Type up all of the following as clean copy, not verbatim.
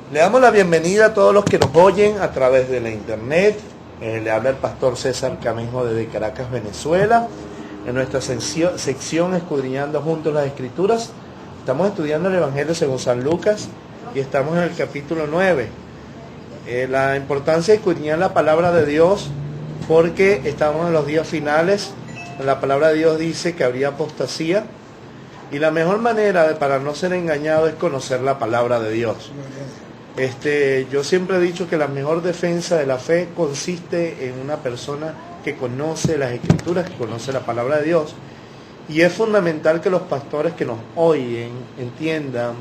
Le damos la bienvenida a todos los que nos oyen a través de la internet. Le habla el pastor César Camejo desde Caracas, Venezuela. En nuestra sección Escudriñando Juntos las Escrituras, estamos estudiando el Evangelio según San Lucas y estamos en el capítulo 9. La importancia de escudriñar la palabra de Dios porque estamos en los días finales. La palabra de Dios dice que habría apostasía y la mejor manera para no ser engañado es conocer la palabra de Dios. Yo siempre he dicho que la mejor defensa de la fe consiste en una persona que conoce las Escrituras, que conoce la palabra de Dios. Y es fundamental que los pastores que nos oyen entiendan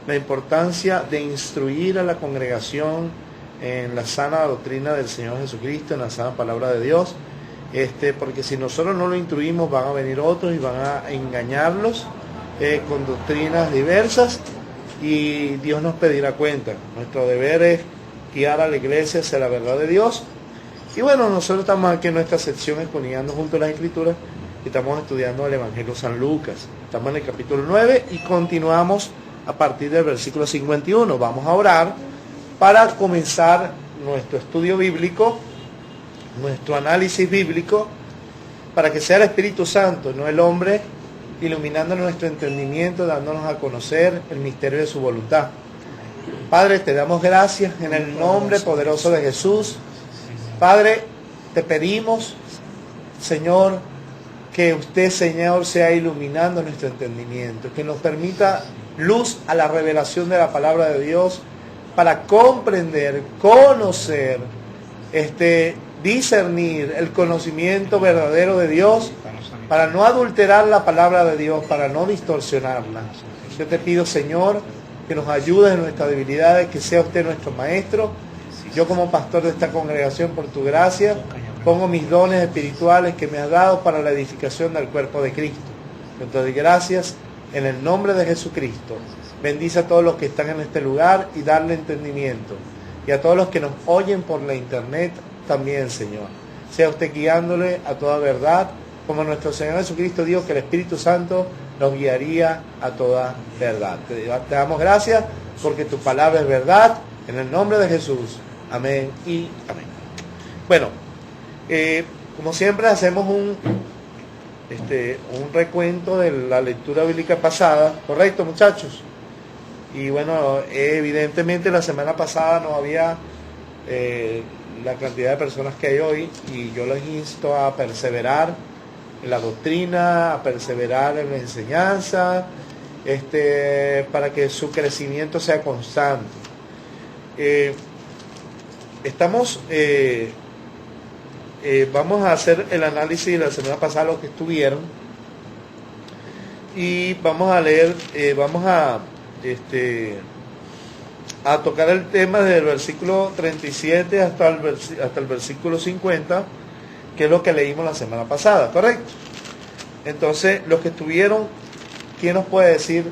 la importancia de instruir a la congregación en la sana doctrina del Señor Jesucristo, en la sana palabra de Dios, porque si nosotros no lo instruimos van a venir otros y van a engañarlos con doctrinas diversas y Dios nos pedirá cuenta. Nuestro deber es guiar a la iglesia hacia la verdad de Dios. Y bueno, nosotros estamos aquí en nuestra sección Escudriñando Juntos las Escrituras y estamos estudiando el Evangelio San Lucas. Estamos en el capítulo 9 y continuamos a partir del versículo 51. Vamos a orar para comenzar nuestro estudio bíblico, nuestro análisis bíblico, para que sea el Espíritu Santo, no el hombre, iluminando nuestro entendimiento, dándonos a conocer el misterio de su voluntad. Padre, te damos gracias en el nombre poderoso de Jesús. Padre, te pedimos, Señor, que usted, Señor, sea iluminando nuestro entendimiento, que nos permita luz a la revelación de la palabra de Dios para comprender, conocer, discernir el conocimiento verdadero de Dios, para no adulterar la palabra de Dios, para no distorsionarla. Yo te pido, Señor, que nos ayudes en nuestras debilidades, que sea usted nuestro maestro. Yo como pastor de esta congregación, por tu gracia, pongo mis dones espirituales que me has dado para la edificación del cuerpo de Cristo. Yo te doy gracias en el nombre de Jesucristo. Bendice a todos los que están en este lugar y darle entendimiento. Y a todos los que nos oyen por la internet también, Señor. Sea usted guiándole a toda verdad, como nuestro Señor Jesucristo dijo que el Espíritu Santo nos guiaría a toda verdad. Te damos gracias porque tu palabra es verdad. En el nombre de Jesús. Amén y amén. Bueno, como siempre hacemos un recuento de la lectura bíblica pasada. ¿Correcto, muchachos? Y bueno, evidentemente la semana pasada no había la cantidad de personas que hay hoy y yo les insto a perseverar en la doctrina, a perseverar en la enseñanza, para que su crecimiento sea constante. Vamos a hacer el análisis de la semana pasada, los que estuvieron, y vamos a leer, a tocar el tema desde el versículo 37 hasta el versículo 50, que es lo que leímos la semana pasada, ¿correcto? Entonces, los que estuvieron, ¿quién nos puede decir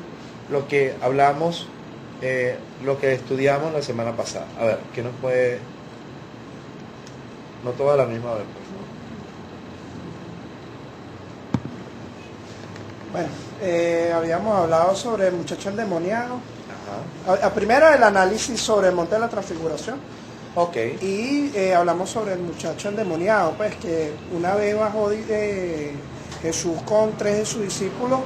lo que hablamos, lo que estudiamos la semana pasada? A ver, ¿quién nos puede? No toda la misma vez, por favor. Bueno, habíamos hablado sobre el muchacho endemoniado. Primero el análisis sobre el monte de la transfiguración. Ok. Y hablamos sobre el muchacho endemoniado, pues que una vez bajó Jesús con 3 de sus discípulos,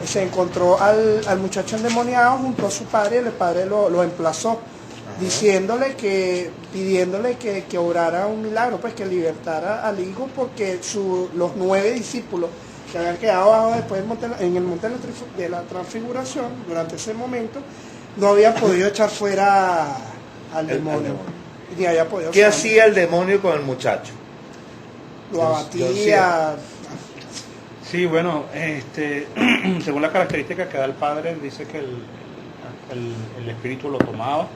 se encontró al muchacho endemoniado junto a su padre, y el padre lo emplazó, pidiéndole que obrara un milagro, pues que libertara al hijo, porque los 9 discípulos que habían quedado abajo después en el monte de la transfiguración, durante ese momento, no habían podido echar fuera al demonio. Ni había podido. ¿Qué hacía el demonio con el muchacho? Lo abatía. Sí, bueno, según la característica que da el padre, dice que el espíritu lo tomaba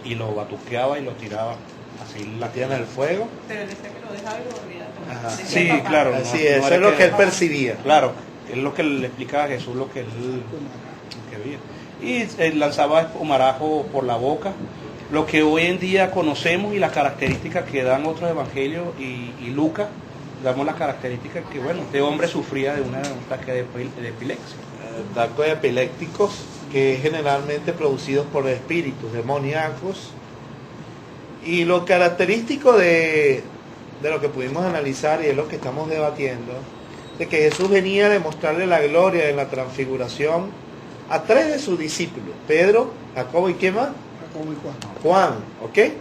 y lo batuqueaba y lo tiraba así la tierra en el fuego. Pero él decía que lo dejaba y lo volvía a tomar. Sí, claro. Así es, eso es lo que él percibía. Claro, es lo que le explicaba a Jesús lo que él veía. Y lanzaba humarajo por la boca, lo que hoy en día conocemos y las características que dan otros evangelios y Lucas, damos las características que, bueno, este hombre sufría de un ataque de epilepsia. Ataques epilépticos que es generalmente producidos por espíritus demoníacos. Y lo característico de lo que pudimos analizar, y es lo que estamos debatiendo, de que Jesús venía a demostrarle la gloria de la transfiguración a 3 de sus discípulos: Pedro, Jacobo y ¿quién más? Jacobo y Juan. Juan, ¿ok?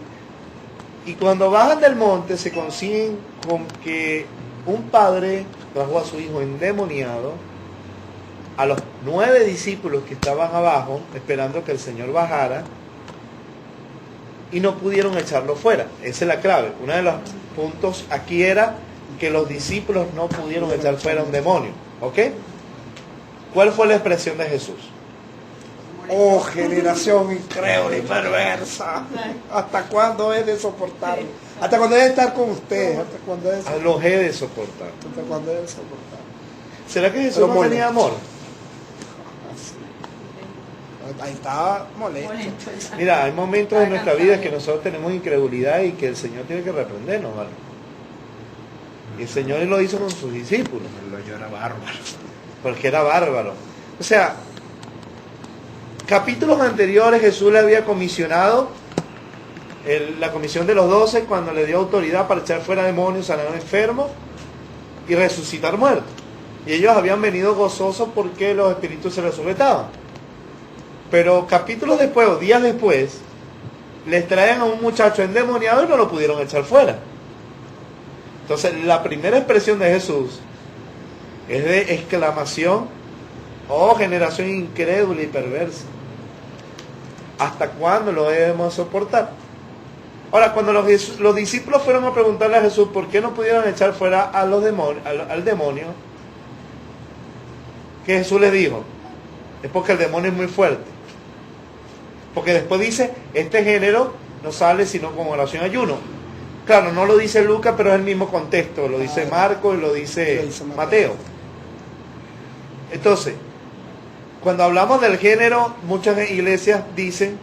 Y cuando bajan del monte se consiguen con que un padre trajo a su hijo endemoniado, a los 9 discípulos que estaban abajo esperando que el Señor bajara, y no pudieron echarlo fuera. Esa es la clave. Uno de los puntos aquí era que los discípulos no pudieron echar fuera un demonio, ¿ok? ¿Cuál fue la expresión de Jesús? Oh, generación incrédula y perversa. ¿Hasta cuándo es de soportarlo? ¿Hasta cuándo es de estar con ustedes? ¿Hasta cuándo es de Los he de soportar. ¿Hasta cuándo es de soportar? ¿Será que Jesús Pero no molesto. tenía amor? Ahí estaba molesto. Mira, hay momentos en nuestra vida que nosotros tenemos incredulidad y que el Señor tiene que reprendernos, ¿vale? Y el Señor lo hizo con sus discípulos. Yo era bárbaro. Porque era bárbaro. O sea, capítulos anteriores Jesús le había comisionado la comisión de los 12 cuando le dio autoridad para echar fuera demonios, sanar enfermos y resucitar muertos. Y ellos habían venido gozosos porque los espíritus se resucitaban. Pero capítulos después o días después les traen a un muchacho endemoniado y no lo pudieron echar fuera. Entonces la primera expresión de Jesús es de exclamación: oh, generación incrédula y perversa, ¿hasta cuándo lo debemos soportar? Ahora, cuando los discípulos fueron a preguntarle a Jesús por qué no pudieron echar fuera a los demonios, al demonio, ¿qué Jesús les dijo? Es porque el demonio es muy fuerte. Porque después dice, este género no sale sino con oración y ayuno. Claro, no lo dice Lucas, pero es el mismo contexto. Lo dice Marcos y lo dice Mateo. Entonces, cuando hablamos del género, muchas iglesias dicen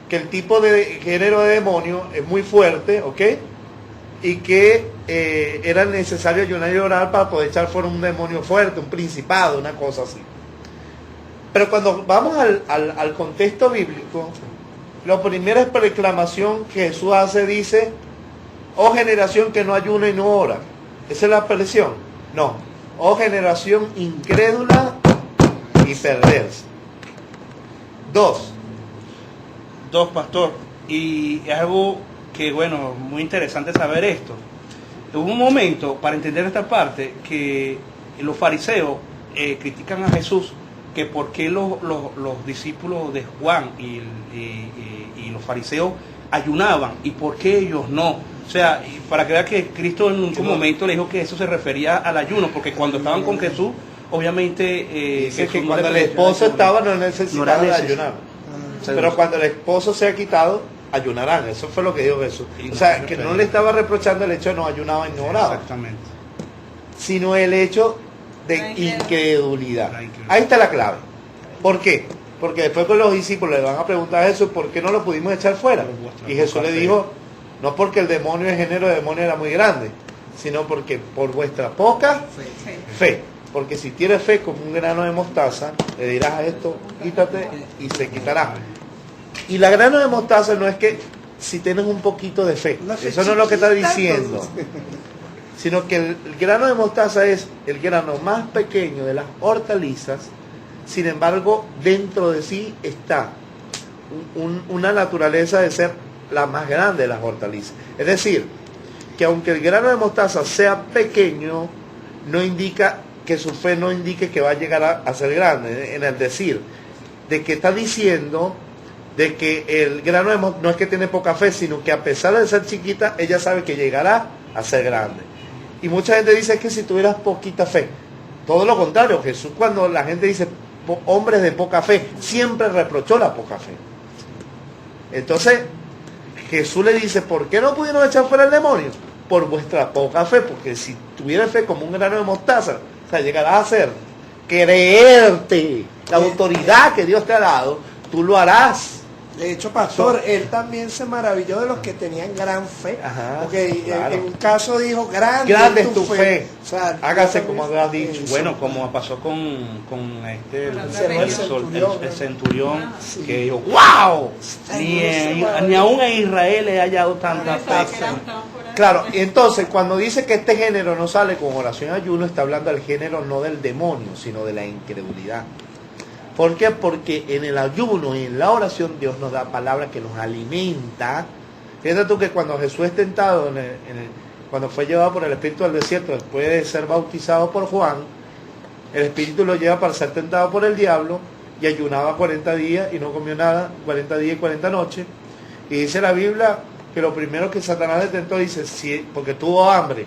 que el tipo de género de demonio es muy fuerte, ¿ok? Y que era necesario ayunar y orar para poder echar fuera un demonio fuerte, un principado, una cosa así. Pero cuando vamos al contexto bíblico, la primera proclamación que Jesús hace dice: oh generación que no ayuna y no ora. ¿Esa es la expresión? No. Oh generación incrédula y perversa. Dos, pastor. Y es algo que, bueno, muy interesante saber esto. Hubo un momento, para entender esta parte, que los fariseos critican a Jesús que por qué los discípulos de Juan y los fariseos ayunaban y por qué ellos no. O sea, y para que vea que Cristo en un momento le dijo que eso se refería al ayuno, porque cuando estaban con Jesús, obviamente... dice que cuando el esposo estaba no necesitaba de ayunar. Pero cuando el esposo se ha quitado, ayunarán. Eso fue lo que dijo Jesús. O sea, que no le estaba reprochando el hecho de no ayunaba y no oraba. Exactamente. Sino el hecho de incredulidad. Ahí está la clave. ¿Por qué? Porque después con los discípulos le van a preguntar a Jesús por qué no lo pudimos echar fuera. Y Jesús le dijo, no porque el demonio, el género de demonio era muy grande, sino porque por vuestra poca fe. Porque si tienes fe como un grano de mostaza, le dirás a esto, quítate y se quitará. Y la grano de mostaza no es que si tienes un poquito de fe, eso no es lo que está diciendo, sino que el grano de mostaza es el grano más pequeño de las hortalizas. Sin embargo, dentro de sí está una naturaleza de ser la más grande de las hortalizas. Es decir, que aunque el grano de mostaza sea pequeño, no indica que su fe no indique que va a llegar a ser grande. En el decir, de que está diciendo de que el grano de mostaza no es que tiene poca fe, sino que a pesar de ser chiquita, ella sabe que llegará a ser grande. Y mucha gente dice que si tuvieras poquita fe, todo lo contrario, Jesús cuando la gente dice hombres de poca fe, siempre reprochó la poca fe. Entonces Jesús le dice, ¿por qué no pudieron echar fuera el demonio? Por vuestra poca fe, porque si tuvieras fe como un grano de mostaza, o sea, llegarás a ser, creerte, la autoridad que Dios te ha dado, tú lo harás. De hecho, pastor, él también se maravilló de los que tenían gran fe. Ajá, Porque claro. en un caso dijo, grande es tu fe. O sea, Hágase yo como también- has dicho. Bueno, como pasó con el centurión, Ah, sí. que dijo, ¡wow! Ay, Ni aún en Israel he hallado tanta Pensaba que fe. estaban por ahí. Claro, y entonces cuando dice que este género no sale con oración y ayuno, está hablando del género no del demonio, sino de la incredulidad. ¿Por qué? Porque en el ayuno y en la oración Dios nos da palabra que nos alimenta. Fíjate tú que cuando Jesús es tentado, cuando fue llevado por el Espíritu al desierto, después de ser bautizado por Juan, el Espíritu lo lleva para ser tentado por el diablo y ayunaba 40 días y no comió nada, 40 días y 40 noches. Y dice la Biblia que lo primero que Satanás le tentó, dice, porque tuvo hambre,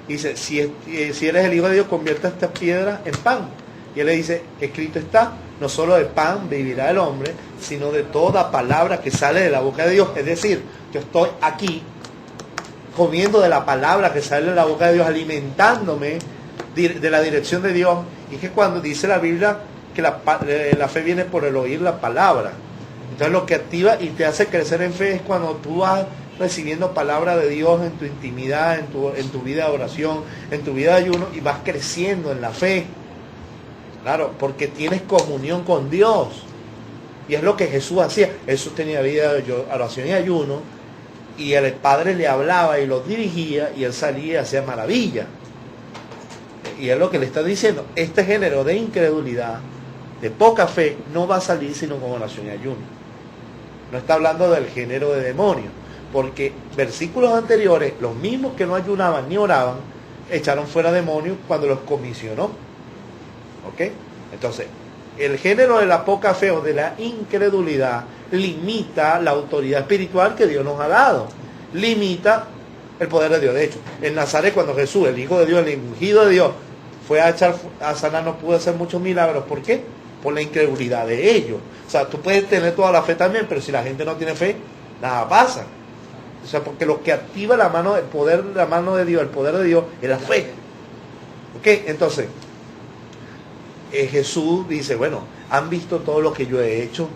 dice, si eres el Hijo de Dios, convierta estas piedras en pan. Y él le dice, escrito está, no solo de pan vivirá el hombre, sino de toda palabra que sale de la boca de Dios. Es decir, yo estoy aquí comiendo de la palabra que sale de la boca de Dios, alimentándome de la dirección de Dios. Y es que cuando dice la Biblia que la fe viene por el oír la palabra. Entonces lo que activa y te hace crecer en fe es cuando tú vas recibiendo palabra de Dios en tu intimidad, en tu vida de oración, en tu vida de ayuno, y vas creciendo en la fe. Claro, porque tienes comunión con Dios. Y es lo que Jesús hacía. Jesús tenía vida de oración y ayuno, y el Padre le hablaba y lo dirigía, y él salía y hacía maravilla. Y es lo que le está diciendo. Este género de incredulidad, de poca fe, no va a salir sino con oración y ayuno. No está hablando del género de demonio, porque versículos anteriores, los mismos que no ayunaban ni oraban, echaron fuera demonios cuando los comisionó. ¿Ok? Entonces, el género de la poca fe o de la incredulidad limita la autoridad espiritual que Dios nos ha dado. Limita el poder de Dios. De hecho, en Nazaret, cuando Jesús, el Hijo de Dios, el ungido de Dios, fue a sanar, no pudo hacer muchos milagros. ¿Por qué? Por la incredulidad de ellos. O sea, tú puedes tener toda la fe también, pero si la gente no tiene fe, nada pasa. O sea, porque lo que activa la mano de Dios, el poder de Dios, es la fe. ¿Ok? Entonces, Jesús dice, bueno, han visto todo lo que yo he hecho.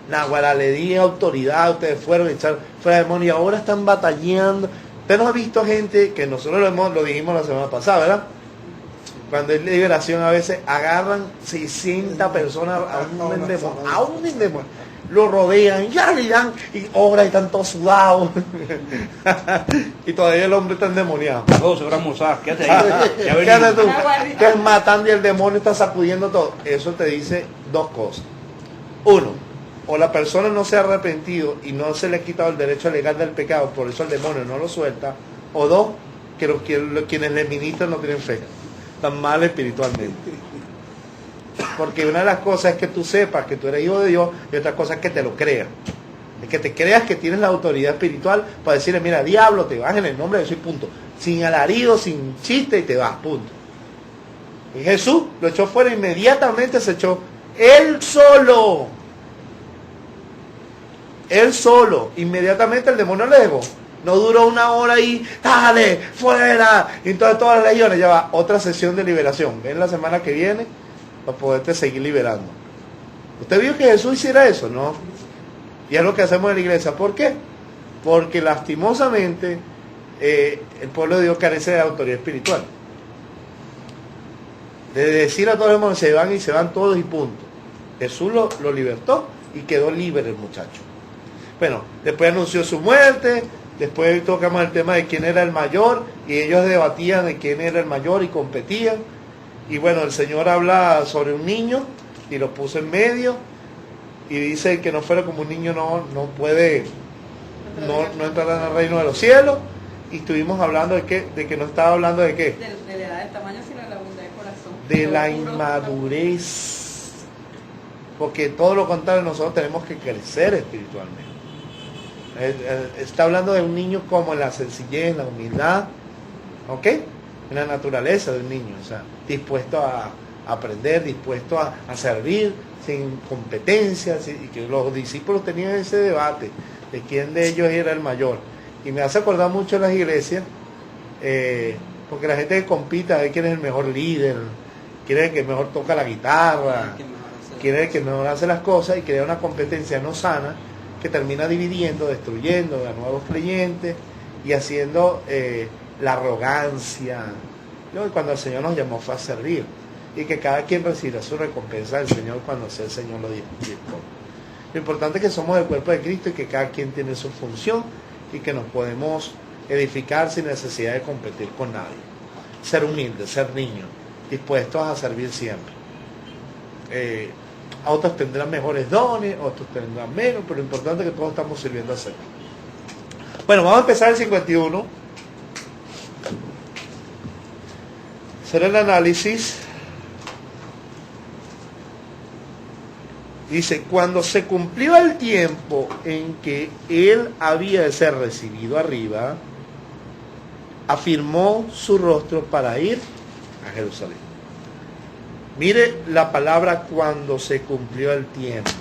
Nahuara, le di autoridad, ustedes fueron a echar fuera demonios y ahora están batallando. Usted no ha visto gente, que nosotros lo dijimos la semana pasada, ¿verdad? Cuando es liberación a veces agarran 600 personas a un endemoniado, lo rodean, ya le dan, y obras y están todos sudados. Y todavía el hombre está endemoniado. Todos se van a almorzar, quédate ahí. Ya Quédate venimos. tú, que es matando y el demonio está sacudiendo todo. Eso te dice dos cosas. Uno, o la persona no se ha arrepentido y no se le ha quitado el derecho legal del pecado, por eso el demonio no lo suelta. O dos, que quienes le ministran no tienen fe, están mal espiritualmente. Porque una de las cosas es que tú sepas que tú eres hijo de Dios, y otra cosa es que te lo creas. Es que te creas que tienes la autoridad espiritual para decirle, mira, diablo, te vas en el nombre de Jesús, punto. Sin alarido, sin chiste, y te vas, punto. Y Jesús lo echó fuera, inmediatamente se echó él solo. Él solo. Inmediatamente el demonio le dejó. No duró una hora ahí, dale, fuera. Y entonces todas las legiones, ya va, otra sesión de liberación. Ven la semana que viene para poderte seguir liberando. ¿Usted vio que Jesús hiciera eso? No. Y es lo que hacemos en la iglesia. ¿Por qué? Porque lastimosamente el pueblo de Dios carece de autoridad espiritual. De decir a todos los demonios, se van todos y punto. Jesús lo libertó y quedó libre el muchacho. Bueno, después anunció su muerte, después tocamos el tema de quién era el mayor, y ellos debatían de quién era el mayor y competían. Y bueno, el Señor habla sobre un niño y lo puso en medio y dice que no fuera como un niño no puede no entrar en el reino de los cielos. Y estuvimos hablando de que no estaba hablando de qué, De la edad del tamaño, sino de la bondad de corazón. de la inmadurez, porque todo lo contrario, nosotros tenemos que crecer espiritualmente. Está hablando de un niño como en la sencillez, en la humildad, ¿ok? En la naturaleza de un niño, o sea, dispuesto a aprender, dispuesto a servir, sin competencia, y que los discípulos tenían ese debate de quién de ellos era el mayor. Y me hace acordar mucho de las iglesias, porque la gente que compite a ver quién es el mejor líder, quién es el que mejor toca la guitarra, quién es el que mejor hace las cosas, y crea una competencia no sana, que termina dividiendo, destruyendo a nuevos creyentes y haciendo la arrogancia. ¿No? Y cuando el Señor nos llamó fue a servir, y que cada quien recibirá su recompensa del Señor cuando sea el Señor lo disponga. Lo importante es que somos el cuerpo de Cristo y que cada quien tiene su función y que nos podemos edificar sin necesidad de competir con nadie. Ser humildes, ser niños, dispuestos a servir siempre. Otros tendrán mejores dones, otros tendrán menos, pero lo importante es que todos estamos sirviendo al Señor. Bueno, vamos a empezar el 51. Hacer el análisis. Dice, cuando se cumplió el tiempo en que él había de ser recibido arriba, afirmó su rostro para ir a Jerusalén. Mire la palabra cuando se cumplió el tiempo.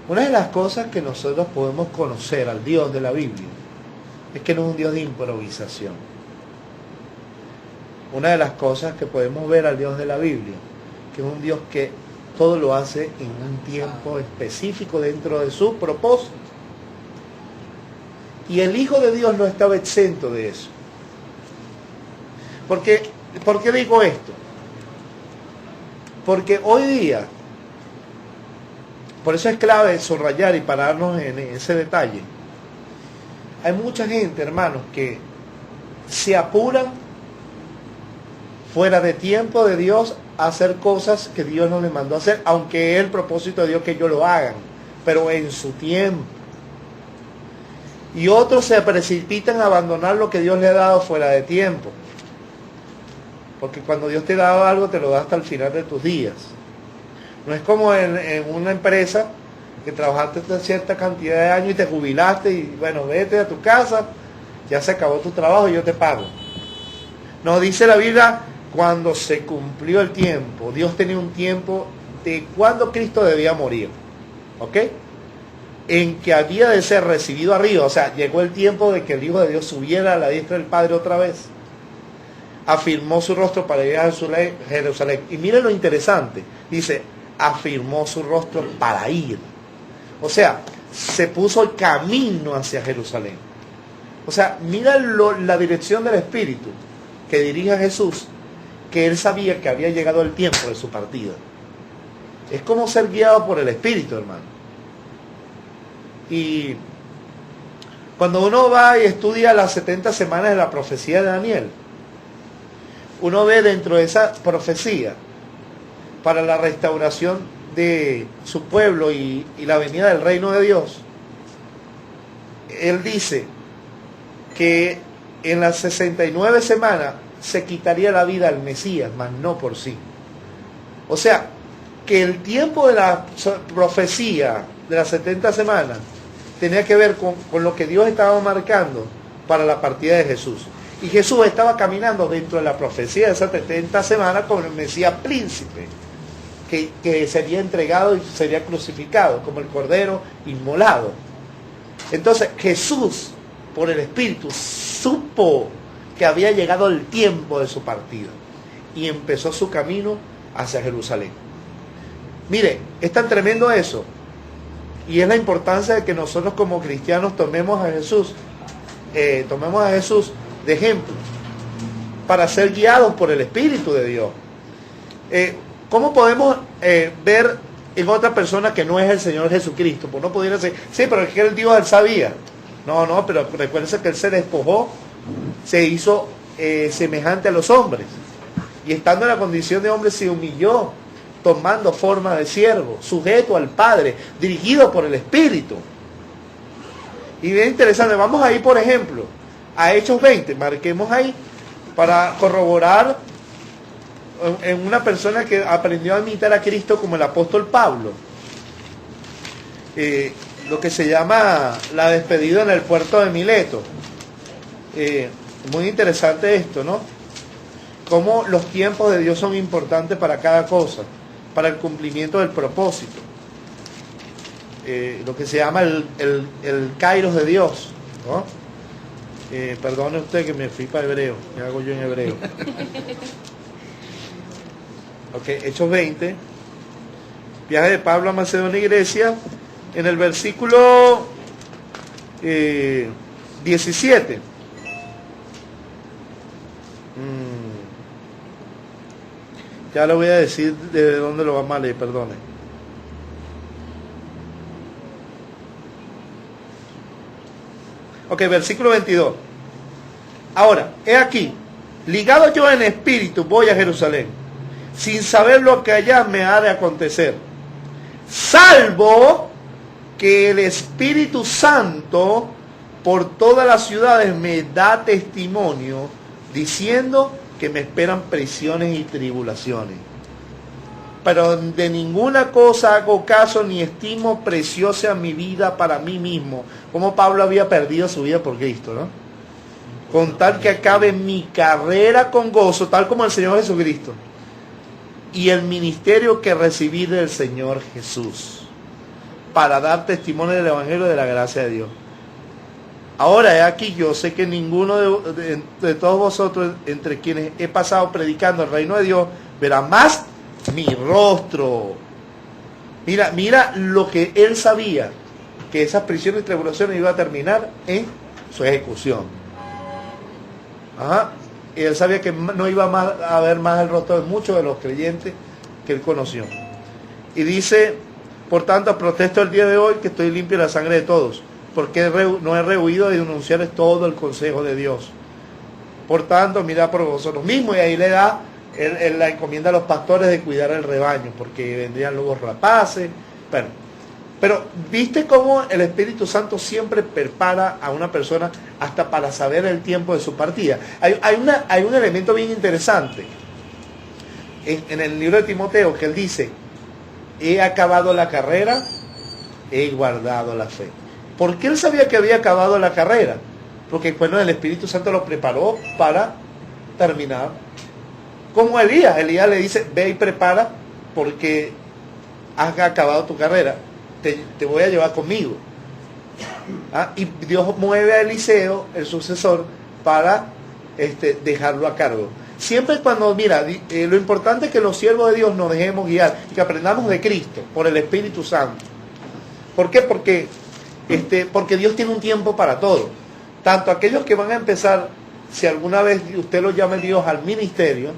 Una de las cosas que nosotros podemos conocer al Dios de la Biblia es que no es un Dios de improvisación. Una de las cosas que podemos ver al Dios de la Biblia, que es un Dios que todo lo hace en un tiempo específico dentro de su propósito. Y el Hijo de Dios no estaba exento de eso. ¿Por qué digo esto? Porque hoy día, por eso es clave subrayar y pararnos en ese detalle, hay mucha gente, hermanos, que se apuran fuera de tiempo de Dios a hacer cosas que Dios no les mandó a hacer, aunque es el propósito de Dios que ellos lo hagan, pero en su tiempo. Y otros se precipitan a abandonar lo que Dios le ha dado fuera de tiempo. Porque cuando Dios te da algo, te lo da hasta el final de tus días. No es como en una empresa que trabajaste cierta cantidad de años y te jubilaste y bueno, vete a tu casa, ya se acabó tu trabajo y yo te pago. No, dice la Biblia, cuando se cumplió el tiempo, Dios tenía un tiempo de cuando Cristo debía morir, ¿ok? En que había de ser recibido arriba, o sea, llegó el tiempo de que el Hijo de Dios subiera a la diestra del Padre otra vez. Afirmó su rostro para ir a Jerusalén. Y miren lo interesante, dice, afirmó su rostro para ir. O sea, se puso el camino hacia Jerusalén. O sea, mira la dirección del Espíritu que dirige a Jesús, que él sabía que había llegado el tiempo de su partida. Es como ser guiado por el Espíritu, hermano. Y cuando uno va y estudia las 70 semanas de la profecía de Daniel, uno ve dentro de esa profecía para la restauración de su pueblo y la venida del reino de Dios. Él dice que en las 69 semanas se quitaría la vida al Mesías, mas no por sí. O sea, que el tiempo de la profecía de las 70 semanas tenía que ver con lo que Dios estaba marcando para la partida de Jesús. Y Jesús estaba caminando dentro de la profecía de esas 70 semanas como el Mesías príncipe, que sería entregado y sería crucificado como el Cordero inmolado. Entonces Jesús, por el Espíritu, supo que había llegado el tiempo de su partida y empezó su camino hacia Jerusalén. Mire, es tan tremendo eso, y es la importancia de que nosotros como cristianos tomemos a Jesús de ejemplo para ser guiados por el Espíritu de Dios. ¿Cómo podemos ver en otra persona que no es el Señor Jesucristo? Pues no pudiera decir, sí, pero es que el Dios él sabía. No, pero recuérdense que él se despojó, se hizo semejante a los hombres, y estando en la condición de hombre se humilló, tomando forma de siervo, sujeto al Padre, dirigido por el Espíritu. Y bien interesante, vamos a ir por ejemplo a Hechos 20, marquemos ahí para corroborar en una persona que aprendió a imitar a Cristo como el apóstol Pablo. Lo que se llama la despedida en el puerto de Mileto. Muy interesante esto, ¿no? Cómo los tiempos de Dios son importantes para cada cosa, para el cumplimiento del propósito. Lo que se llama el kairos de Dios, ¿no? Perdone usted que me fui para hebreo, ¿qué hago yo en hebreo? Ok, Hechos 20, viaje de Pablo a Macedonia y Grecia, en el versículo 17. Ya le voy a decir de dónde lo vamos a leer, perdone. Ok, versículo 22. Ahora, he aquí, ligado yo en espíritu, voy a Jerusalén, sin saber lo que allá me ha de acontecer, salvo que el Espíritu Santo por todas las ciudades me da testimonio, diciendo que me esperan prisiones y tribulaciones. Pero de ninguna cosa hago caso, ni estimo preciosa mi vida para mí mismo. Como Pablo había perdido su vida por Cristo, ¿no? Con tal que acabe mi carrera con gozo, tal como el Señor Jesucristo, y el ministerio que recibí del Señor Jesús, para dar testimonio del Evangelio de la gracia de Dios. Ahora he aquí, yo sé que ninguno de todos vosotros, entre quienes he pasado predicando el reino de Dios, verá más mi rostro. Mira lo que él sabía, que esas prisiones y tribulaciones iban a terminar en su ejecución. Ajá. Y él sabía que no iba a ver más el rostro de muchos de los creyentes que él conoció. Y dice, por tanto, protesto el día de hoy que estoy limpio de la sangre de todos, porque no he rehuido de denunciarles todo el consejo de Dios. Por tanto, mirad por vosotros mismos. Y ahí le da, él la encomienda a los pastores de cuidar el rebaño, porque vendrían luego rapaces. Pero ¿viste cómo el Espíritu Santo siempre prepara a una persona hasta para saber el tiempo de su partida? Hay un elemento bien interesante en el libro de Timoteo, que él dice, he acabado la carrera, he guardado la fe. ¿Por qué él sabía que había acabado la carrera? Porque bueno, el Espíritu Santo lo preparó para terminar. Como Elías le dice, ve y prepara porque has acabado tu carrera. Te voy a llevar conmigo. Y Dios mueve a Eliseo, el sucesor, para dejarlo a cargo. Siempre cuando, lo importante es que los siervos de Dios nos dejemos guiar y que aprendamos de Cristo por el Espíritu Santo. ¿Por qué? Porque Dios tiene un tiempo para todo. Tanto aquellos que van a empezar, si alguna vez usted lo llame Dios al ministerio,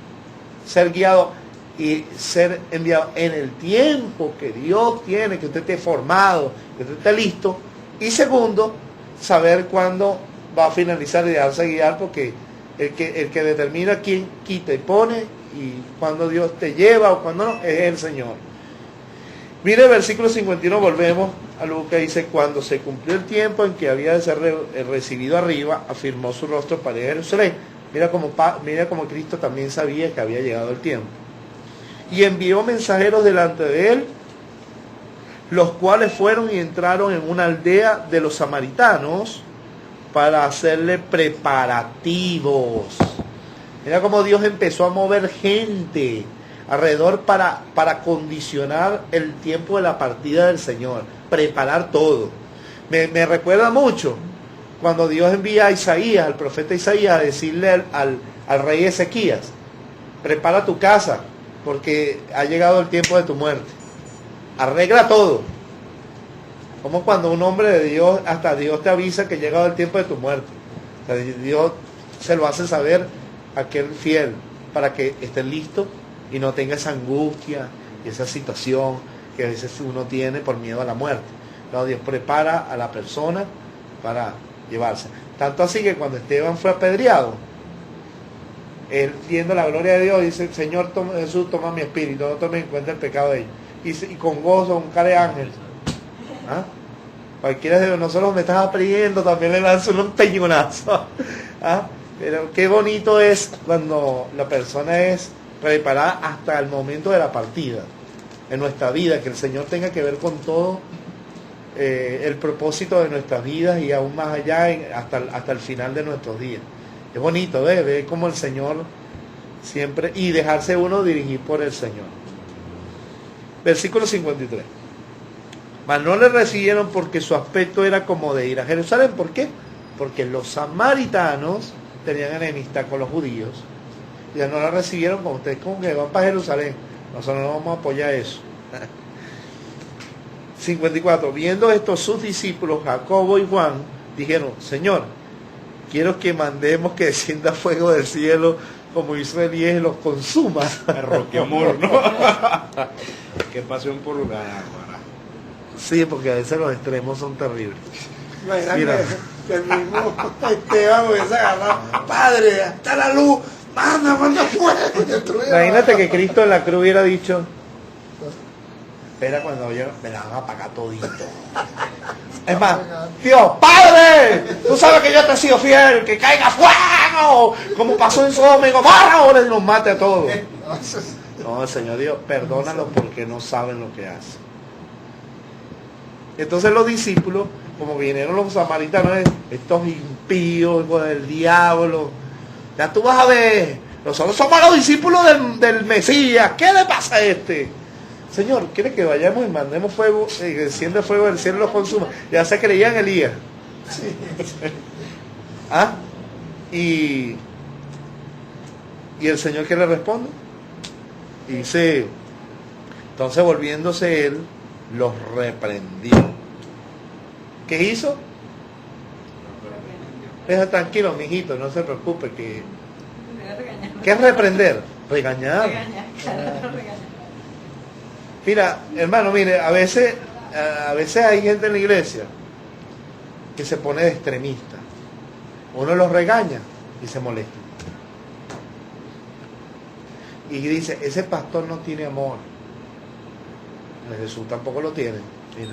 ser guiado y ser enviado en el tiempo que Dios tiene, que usted esté formado, que usted esté listo. Y segundo, saber cuándo va a finalizar y dejarse guiar, porque el que determina quién quita y pone y cuándo Dios te lleva o cuándo no, es el Señor. Mire el versículo 51, volvemos a lo que dice, cuando se cumplió el tiempo en que había de ser recibido arriba, afirmó su rostro para ir a Jerusalén. Mira como Cristo también sabía que había llegado el tiempo. Y envió mensajeros delante de él, los cuales fueron y entraron en una aldea de los samaritanos para hacerle preparativos. Mira cómo Dios empezó a mover gente alrededor para condicionar el tiempo de la partida del Señor, preparar todo. Me recuerda mucho cuando Dios envía a Isaías, al profeta Isaías, a decirle al rey Ezequías, prepara tu casa, porque ha llegado el tiempo de tu muerte. Arregla todo. Como cuando un hombre de Dios, hasta Dios te avisa que ha llegado el tiempo de tu muerte. O sea, Dios se lo hace saber a aquel fiel, para que esté listo y no tenga esa angustia y esa situación que a veces uno tiene por miedo a la muerte. Entonces Dios prepara a la persona para llevarse. Tanto así que cuando Esteban fue apedreado, él, viendo la gloria de Dios, dice, Señor Jesús, toma mi espíritu, no tome en cuenta el pecado de ellos. Y con gozo, un cara de ángel. Cualquiera de nosotros me estás aprieando, también le lanzo un peñonazo. Pero qué bonito es cuando la persona es preparada hasta el momento de la partida en nuestra vida, que el Señor tenga que ver con todo el propósito de nuestras vidas y aún más allá hasta el final de nuestros días. Es bonito ver cómo el Señor siempre, y dejarse uno dirigir por el Señor. Versículo 53. Mas no le recibieron porque su aspecto era como de ir a Jerusalén. ¿Por qué? Porque los samaritanos tenían enemistad con los judíos. Ya no la recibieron como ustedes, como que van para Jerusalén. Nosotros no vamos a apoyar eso. 54. Viendo esto, sus discípulos, Jacobo y Juan, dijeron, Señor, quiero que mandemos que descienda fuego del cielo como hizo Elías y los consuma. Roqueamor, ¿no? Qué pasión por la agua. Sí, porque a veces los extremos son terribles. Imagina Mira. que el mismo Esteban hubiese agarrado, Padre, hasta la luz, manda fuego. Destruye la Imagínate barra. que Cristo en la cruz hubiera dicho, espera cuando yo me la van a apagar todito. Es más, Dios, Padre, tú sabes que yo te he sido fiel, que caiga fuego, como pasó en Sodoma y Gomorra, ahora y nos mate a todos. No, Señor Dios, perdónalos porque no saben lo que hacen. Entonces los discípulos, como vinieron los samaritanos, estos impíos, hijos del diablo, ya tú vas a ver, nosotros somos los discípulos del Mesías, ¿qué le pasa a este? Señor, ¿quiere que vayamos y mandemos fuego, que desciende fuego del cielo y los consuma? Ya se creían Elías. ¿Ah? Y el Señor, ¿qué le responde? Y dice, entonces volviéndose él, los reprendió. ¿Qué hizo? Deja tranquilo, mijito, no se preocupe. ¿Qué es reprender? Regañar. Regañar. Mira, hermano, mire, a veces hay gente en la iglesia que se pone de extremista. Uno los regaña y se molesta. Y dice, ese pastor no tiene amor. Jesús tampoco lo tiene. Mira,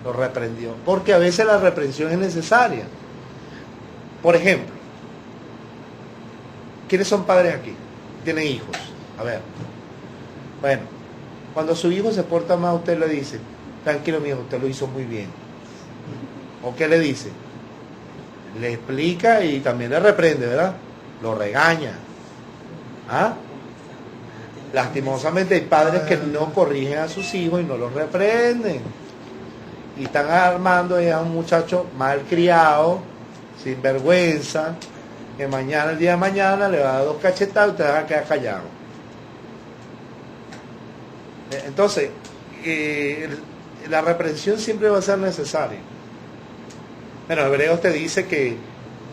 lo reprendió. Porque a veces la reprensión es necesaria. Por ejemplo, ¿quiénes son padres aquí? Tienen hijos. A ver. Bueno, cuando su hijo se porta mal, usted le dice, tranquilo mi hijo, usted lo hizo muy bien. ¿O qué le dice? Le explica y también le reprende, ¿verdad? Lo regaña. ¿Ah? Lastimosamente hay padres que no corrigen a sus hijos y no los reprenden. Y están armando ya a un muchacho mal criado, sin vergüenza, que mañana, el día de mañana, le va a dar 2 cachetadas y usted va a quedar callado. Entonces, la reprensión siempre va a ser necesaria. Bueno, Hebreos te dice que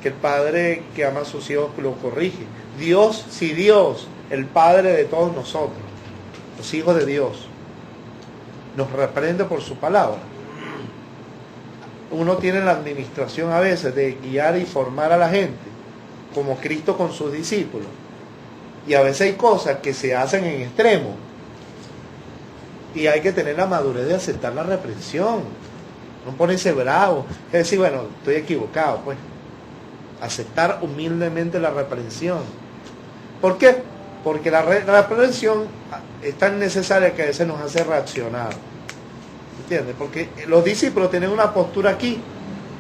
el padre que ama a sus hijos lo corrige. Dios, si Dios, el Padre de todos nosotros, los hijos de Dios, nos reprende por su palabra. Uno tiene la administración a veces de guiar y formar a la gente, como Cristo con sus discípulos. Y a veces hay cosas que se hacen en extremo. Y hay que tener la madurez de aceptar la reprensión. No ponerse bravo. Es decir, bueno, estoy equivocado, pues. Aceptar humildemente la reprensión. ¿Por qué? Porque la reprensión es tan necesaria que a veces nos hace reaccionar. ¿Entiendes? Porque los discípulos tienen una postura aquí.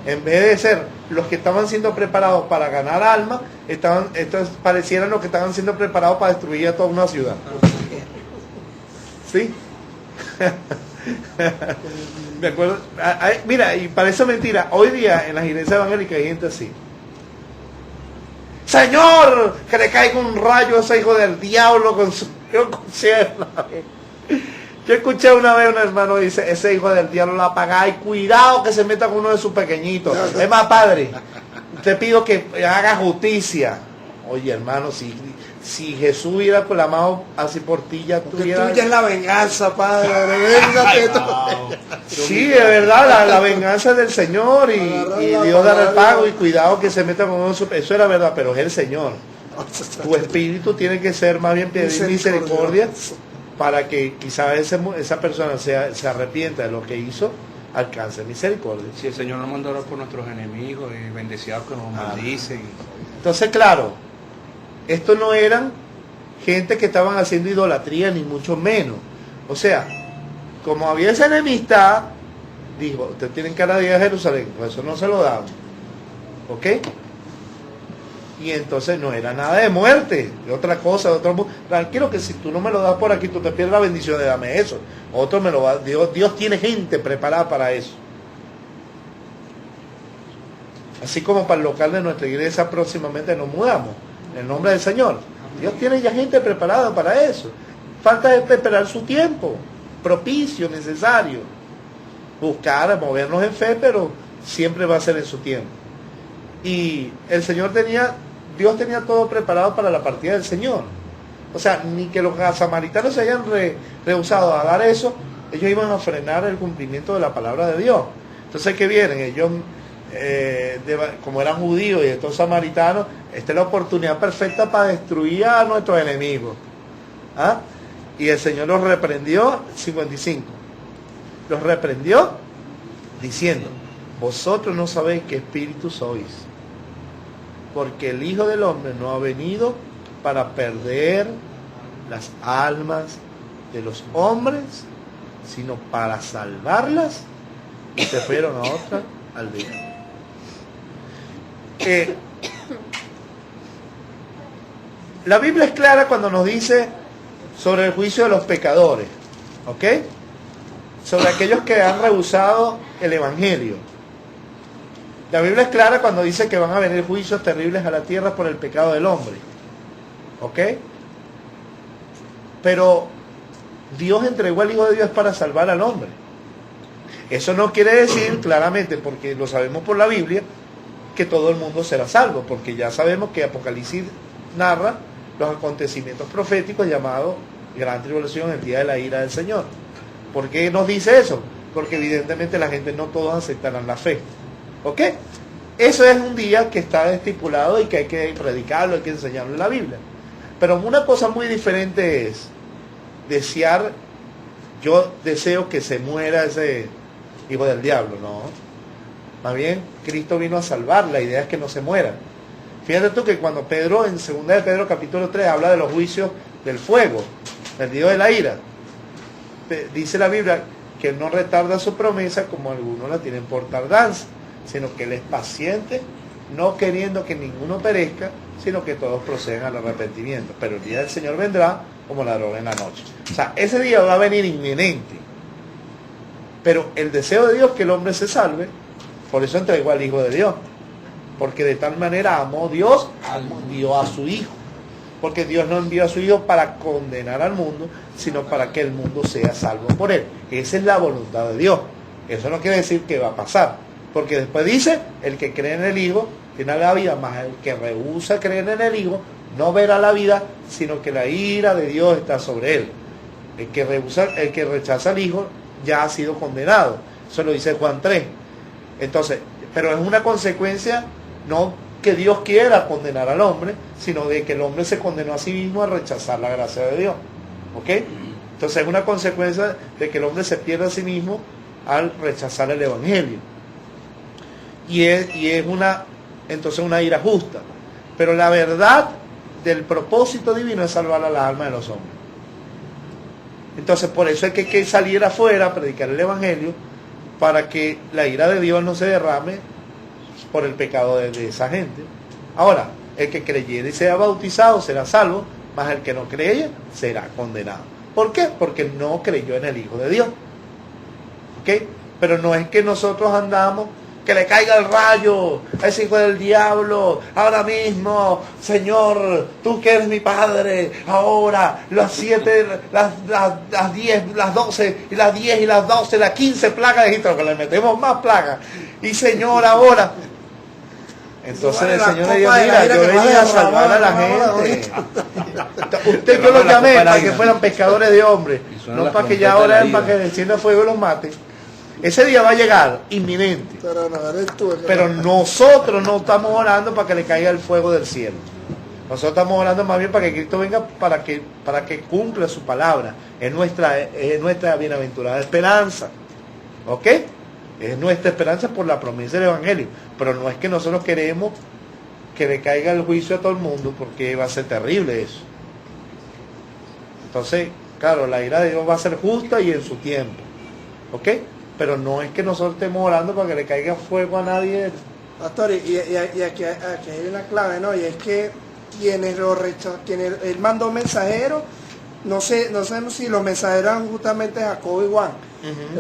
En vez de ser los que estaban siendo preparados para ganar almas, estos parecieran los que estaban siendo preparados para destruir a toda una ciudad. ¿Sí? Me acuerdo, mira, y parece mentira, hoy día en las iglesias evangélicas hay gente así. Señor, que le caiga un rayo a ese hijo del diablo con su concierto. Yo escuché una vez un hermano dice, ese hijo del diablo la apaga y cuidado que se meta con uno de sus pequeñitos. Es más, padre, te pido que haga justicia. Oye, hermano, si Jesús hubiera clamado así por ti, ya tuviera... Tuya es la venganza, Padre, véngate tú. Sí, de verdad, la venganza es del Señor y Dios dará el pago y cuidado que se meta con uno de sus... Eso era verdad, pero es el Señor. Tu espíritu tiene que ser más bien pedir misericordia para que quizás esa persona se arrepienta de lo que hizo, alcance misericordia. Si el Señor nos mandó a orar por nuestros enemigos y bendecidos que nos maldicen. Entonces, claro, estos no eran gente que estaban haciendo idolatría, ni mucho menos. O sea, como había esa enemistad, dijo, ustedes tienen que ir a la Jerusalén, pues eso no se lo daban. ¿Ok? Y entonces no era nada de muerte, de otra cosa, de otro... Tranquilo que si tú no me lo das por aquí, tú te pierdes la bendición de dame eso. Otro me lo va... Dios tiene gente preparada para eso. Así como para el local de nuestra iglesia próximamente nos mudamos, en el nombre del Señor. Dios tiene ya gente preparada para eso. Falta es esperar su tiempo, propicio, necesario. buscar movernos en fe, pero siempre va a ser en su tiempo. Y el Señor Dios tenía todo preparado para la partida del Señor. O sea, ni que los samaritanos se hayan rehusado a dar eso, ellos iban a frenar el cumplimiento de la palabra de Dios. Entonces, ¿qué vienen? Ellos, como eran judíos y estos samaritanos, esta es la oportunidad perfecta para destruir a nuestros enemigos. ¿Ah? Y el Señor los reprendió, 55. Los reprendió diciendo: vosotros no sabéis qué espíritu sois, porque el Hijo del Hombre no ha venido para perder las almas de los hombres, sino para salvarlas. Y se fueron a otra aldea. La Biblia es clara cuando nos dice sobre el juicio de los pecadores, ¿ok? Sobre aquellos que han rehusado el Evangelio. La Biblia es clara cuando dice que van a venir juicios terribles a la tierra por el pecado del hombre, ¿ok? Pero Dios entregó al Hijo de Dios para salvar al hombre. Eso no quiere decir claramente, porque lo sabemos por la Biblia, que todo el mundo será salvo, porque ya sabemos que Apocalipsis narra los acontecimientos proféticos llamados Gran Tribulación, el día de la ira del Señor. ¿Por qué nos dice eso? Porque evidentemente la gente no todos aceptarán la fe. ¿Ok? Eso es un día que está estipulado y que hay que predicarlo, hay que enseñarlo en la Biblia. Pero una cosa muy diferente es desear, yo deseo que se muera ese hijo del diablo, no. Más bien, Cristo vino a salvar, la idea es que no se muera. Fíjate tú que cuando Pedro, en 2 de Pedro capítulo 3, habla de los juicios del fuego, del Dios de la ira, dice la Biblia que no retarda su promesa como algunos la tienen por tardanza, sino que Él es paciente, no queriendo que ninguno perezca, sino que todos procedan al arrepentimiento. Pero el día del Señor vendrá como ladrón en la noche. O sea, ese día va a venir inminente. Pero el deseo de Dios es que el hombre se salve, por eso entregó al Hijo de Dios. Porque de tal manera amó Dios, envió a su Hijo. Porque Dios no envió a su Hijo para condenar al mundo, sino para que el mundo sea salvo por Él. Esa es la voluntad de Dios. Eso no quiere decir que va a pasar. Porque después dice, el que cree en el Hijo tiene la vida, más el que rehúsa creer en el Hijo no verá la vida, sino que la ira de Dios está sobre él. El que rechaza al Hijo ya ha sido condenado. Eso lo dice Juan 3. Entonces, pero es una consecuencia, no que Dios quiera condenar al hombre, sino de que el hombre se condenó a sí mismo a rechazar la gracia de Dios. ¿Ok? Entonces es una consecuencia de que el hombre se pierde a sí mismo al rechazar el Evangelio. Y es entonces una ira justa. Pero la verdad del propósito divino es salvar a las almas de los hombres. Entonces por eso es que hay que salir afuera a predicar el Evangelio, para que la ira de Dios no se derrame por el pecado de esa gente. Ahora, el que creyere y sea bautizado será salvo, mas el que no creye será condenado. ¿Por qué? Porque no creyó en el Hijo de Dios. ¿Ok? Pero no es que nosotros andamos, que le caiga el rayo a ese hijo del diablo ahora mismo, Señor, tú que eres mi Padre, ahora las 7, las 10, las 12 y las 10 y las 12, las 15 plagas de Egipto, que le metemos más plagas, y Señor, ahora entonces el Señor le dijo: mira, yo venía a salvar a la gente. Usted, yo los llamé para que fueran pescadores de hombres, no para que ya ahora para que encienda fuego y los mate. Ese día va a llegar, inminente. Pero nosotros no estamos orando para que le caiga el fuego del cielo. Nosotros estamos orando más bien para que Cristo venga, para que cumpla su palabra. Es nuestra bienaventurada esperanza. ¿Ok? Es nuestra esperanza por la promesa del Evangelio. Pero no es que nosotros queremos que le caiga el juicio a todo el mundo, porque va a ser terrible eso. Entonces, claro, la ira de Dios va a ser justa y en su tiempo. ¿Ok? Pero no es que nosotros estemos orando para que le caiga fuego a nadie. Pastor, y aquí hay una clave, ¿no? Y es que quienes él mandó mensajeros, no sabemos si los mensajeros eran justamente Jacob y Juan.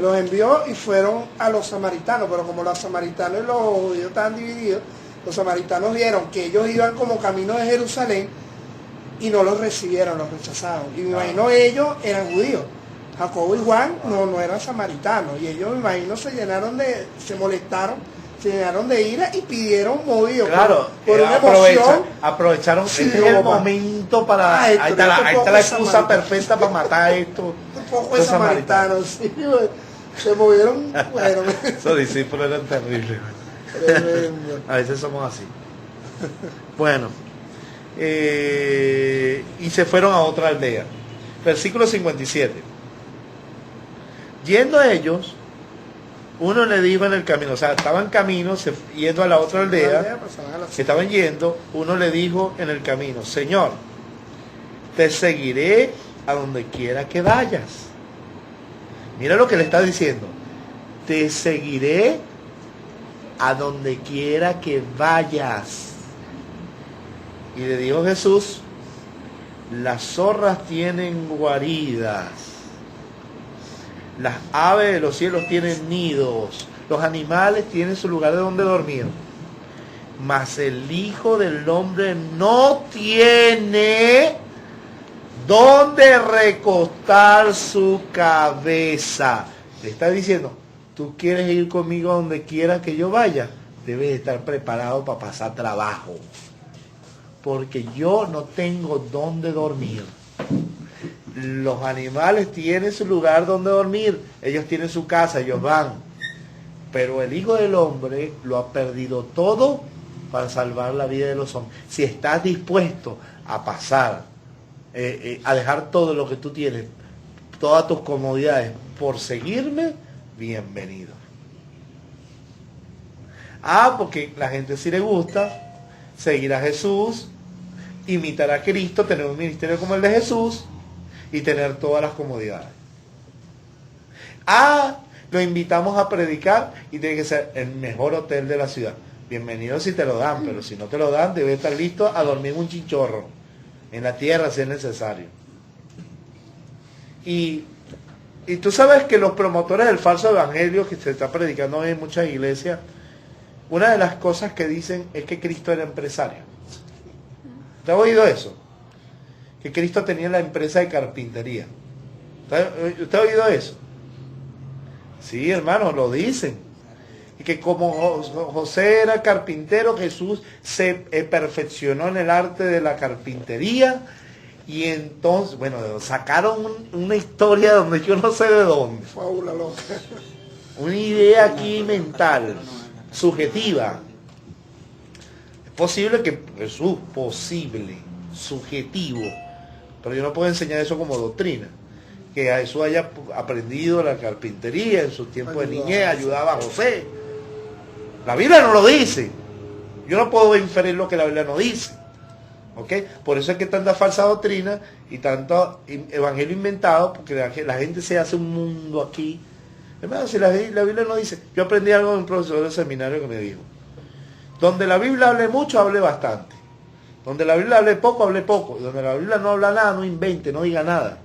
Los envió y fueron a los samaritanos, pero como los samaritanos y los judíos estaban divididos, los samaritanos vieron que ellos iban como camino de Jerusalén y no los recibieron, los rechazaron. Y me imagino ellos eran judíos. Jacobo y Juan no eran samaritanos. Y ellos, me imagino, se molestaron, se llenaron de ira y pidieron movido. Claro, por una emoción. aprovecharon Sí, el Omar. momento para... Ah, ahí está la tampoco es excusa samaritano. perfecta para matar a estos. Un poco de samaritanos. Sí, güey. Se movieron, bueno. Esos discípulos eran terribles. Tremendo. A veces somos así. Bueno, y se fueron a otra aldea. Versículo 57. Yendo a ellos, uno le dijo en el camino, o sea, estaban en camino, yendo a la otra aldea, que estaban yendo, uno le dijo en el camino, Señor, te seguiré a donde quiera que vayas. Mira lo que le está diciendo, te seguiré a donde quiera que vayas. Y le dijo Jesús, las zorras tienen guaridas, las aves de los cielos tienen nidos, los animales tienen su lugar de donde dormir, mas el Hijo del Hombre no tiene donde recostar su cabeza. Le está diciendo, tú quieres ir conmigo a donde quiera que yo vaya, debes estar preparado para pasar trabajo, porque yo no tengo donde dormir. Los animales tienen su lugar donde dormir, ellos tienen su casa, ellos van, pero el Hijo del Hombre lo ha perdido todo para salvar la vida de los hombres. Si estás dispuesto a pasar, a dejar todo lo que tú tienes, todas tus comodidades por seguirme, bienvenido. Porque la gente sí le gusta seguir a Jesús, imitar a Cristo, tener un ministerio como el de Jesús y tener todas las comodidades. Lo invitamos a predicar y tiene que ser el mejor hotel de la ciudad. Bienvenido si te lo dan, pero si no te lo dan, debes estar listo a dormir en un chinchorro, en la tierra si es necesario. Y tú sabes que los promotores del falso evangelio que se está predicando hoy en muchas iglesias, una de las cosas que dicen es que Cristo era empresario. ¿Usted ha oído eso? Que Cristo tenía la empresa de carpintería. ¿Usted ha oído eso? Sí, hermano, lo dicen. Y que como José era carpintero, Jesús se perfeccionó en el arte de la carpintería. Y entonces, bueno, sacaron una historia donde yo no sé de dónde. Fábula loca. Una idea aquí mental, subjetiva. Es posible que Jesús, subjetivo, pero yo no puedo enseñar eso como doctrina. Que a Jesús haya aprendido la carpintería en su tiempo de niñez, ayudaba a José. La Biblia no lo dice. Yo no puedo inferir lo que la Biblia no dice. ¿Ok? Por eso es que tanta falsa doctrina y tanto evangelio inventado, porque la gente se hace un mundo aquí. Hermano, si la Biblia no dice, yo aprendí algo de un profesor del seminario que me dijo, donde la Biblia hable mucho, hable bastante. Donde la Biblia hable poco, hable poco. Y donde la Biblia no habla nada, no invente, no diga nada.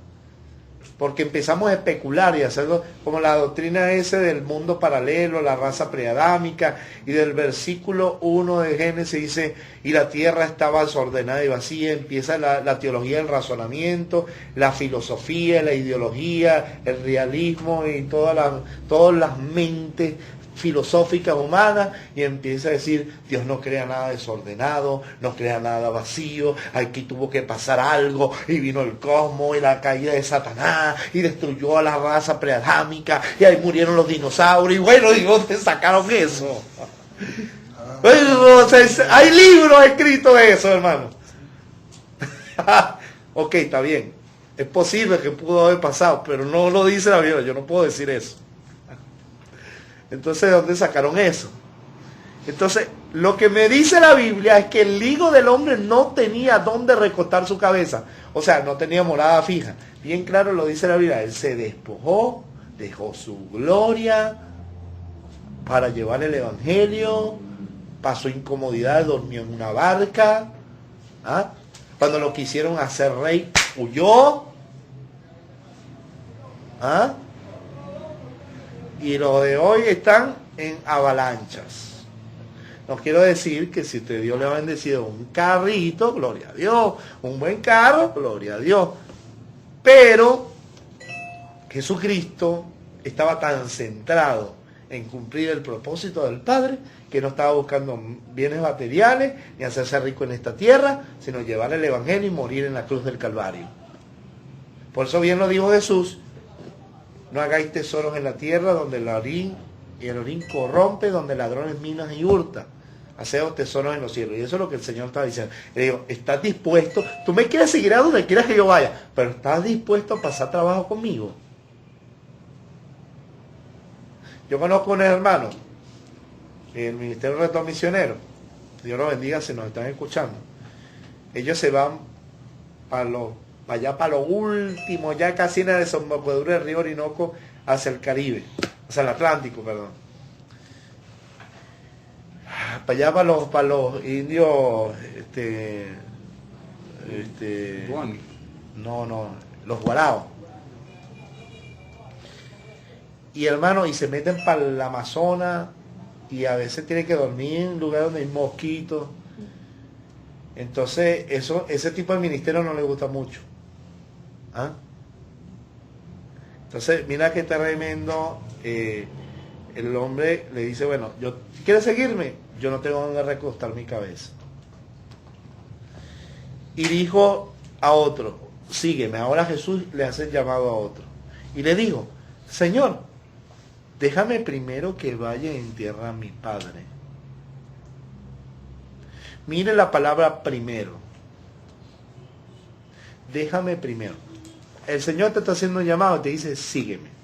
Porque empezamos a especular y a hacerlo como la doctrina ese del mundo paralelo, la raza preadámica, y del versículo 1 de Génesis dice, y la tierra estaba desordenada y vacía. Empieza la teología del razonamiento, la filosofía, la ideología, el realismo y todas las mentes filosóficas humanas, y empieza a decir, Dios no crea nada desordenado, no crea nada vacío, aquí tuvo que pasar algo, y vino el cosmos y la caída de Satanás, y destruyó a la raza preadámica, y ahí murieron los dinosaurios, y bueno, ¿y dónde sacaron eso? Hay libros escritos de eso, hermano. Ok, está bien, es posible que pudo haber pasado, pero no lo dice la Biblia, yo no puedo decir eso. Entonces, ¿de dónde sacaron eso? Entonces, lo que me dice la Biblia es que el Hijo del Hombre no tenía dónde recostar su cabeza. O sea, no tenía morada fija. Bien claro lo dice la Biblia. Él se despojó, dejó su gloria para llevar el Evangelio, pasó incomodidad, durmió en una barca. Cuando lo quisieron hacer rey, huyó. Y los de hoy están en avalanchas. No quiero decir que si usted Dios le ha bendecido un carrito, gloria a Dios, un buen carro, gloria a Dios. Pero Jesucristo estaba tan centrado en cumplir el propósito del Padre que no estaba buscando bienes materiales ni hacerse rico en esta tierra, sino llevar el Evangelio y morir en la cruz del Calvario. Por eso bien lo dijo Jesús: no hagáis tesoros en la tierra donde el orín corrompe, donde ladrones minan y hurtan. Haceos tesoros en los cielos. Y eso es lo que el Señor está diciendo. Le digo, ¿estás dispuesto? Tú me quieres seguir a donde quieras que yo vaya, pero ¿estás dispuesto a pasar trabajo conmigo? Yo conozco un hermano el Ministerio de Retorno Misionero. Dios los bendiga si nos están escuchando. Ellos se van allá para lo último, ya casi en la desembocadura del río Orinoco, hacia el Caribe, hacia el Atlántico, perdón. Para allá para los indios, los guaraos. Y hermano, y se meten para el Amazonas, y a veces tienen que dormir en lugares donde hay mosquitos. Entonces, ese tipo de ministerio no le gusta mucho. ¿Ah? Entonces, mira qué tremendo. El hombre le dice, bueno, ¿quieres seguirme? Yo no tengo donde recostar mi cabeza. Y dijo a otro, sígueme. Ahora Jesús le hace el llamado a otro. Y le dijo, Señor, déjame primero que vaya en tierra a mi padre. Mire la palabra primero. Déjame primero. El Señor te está haciendo un llamado y te dice, sígueme.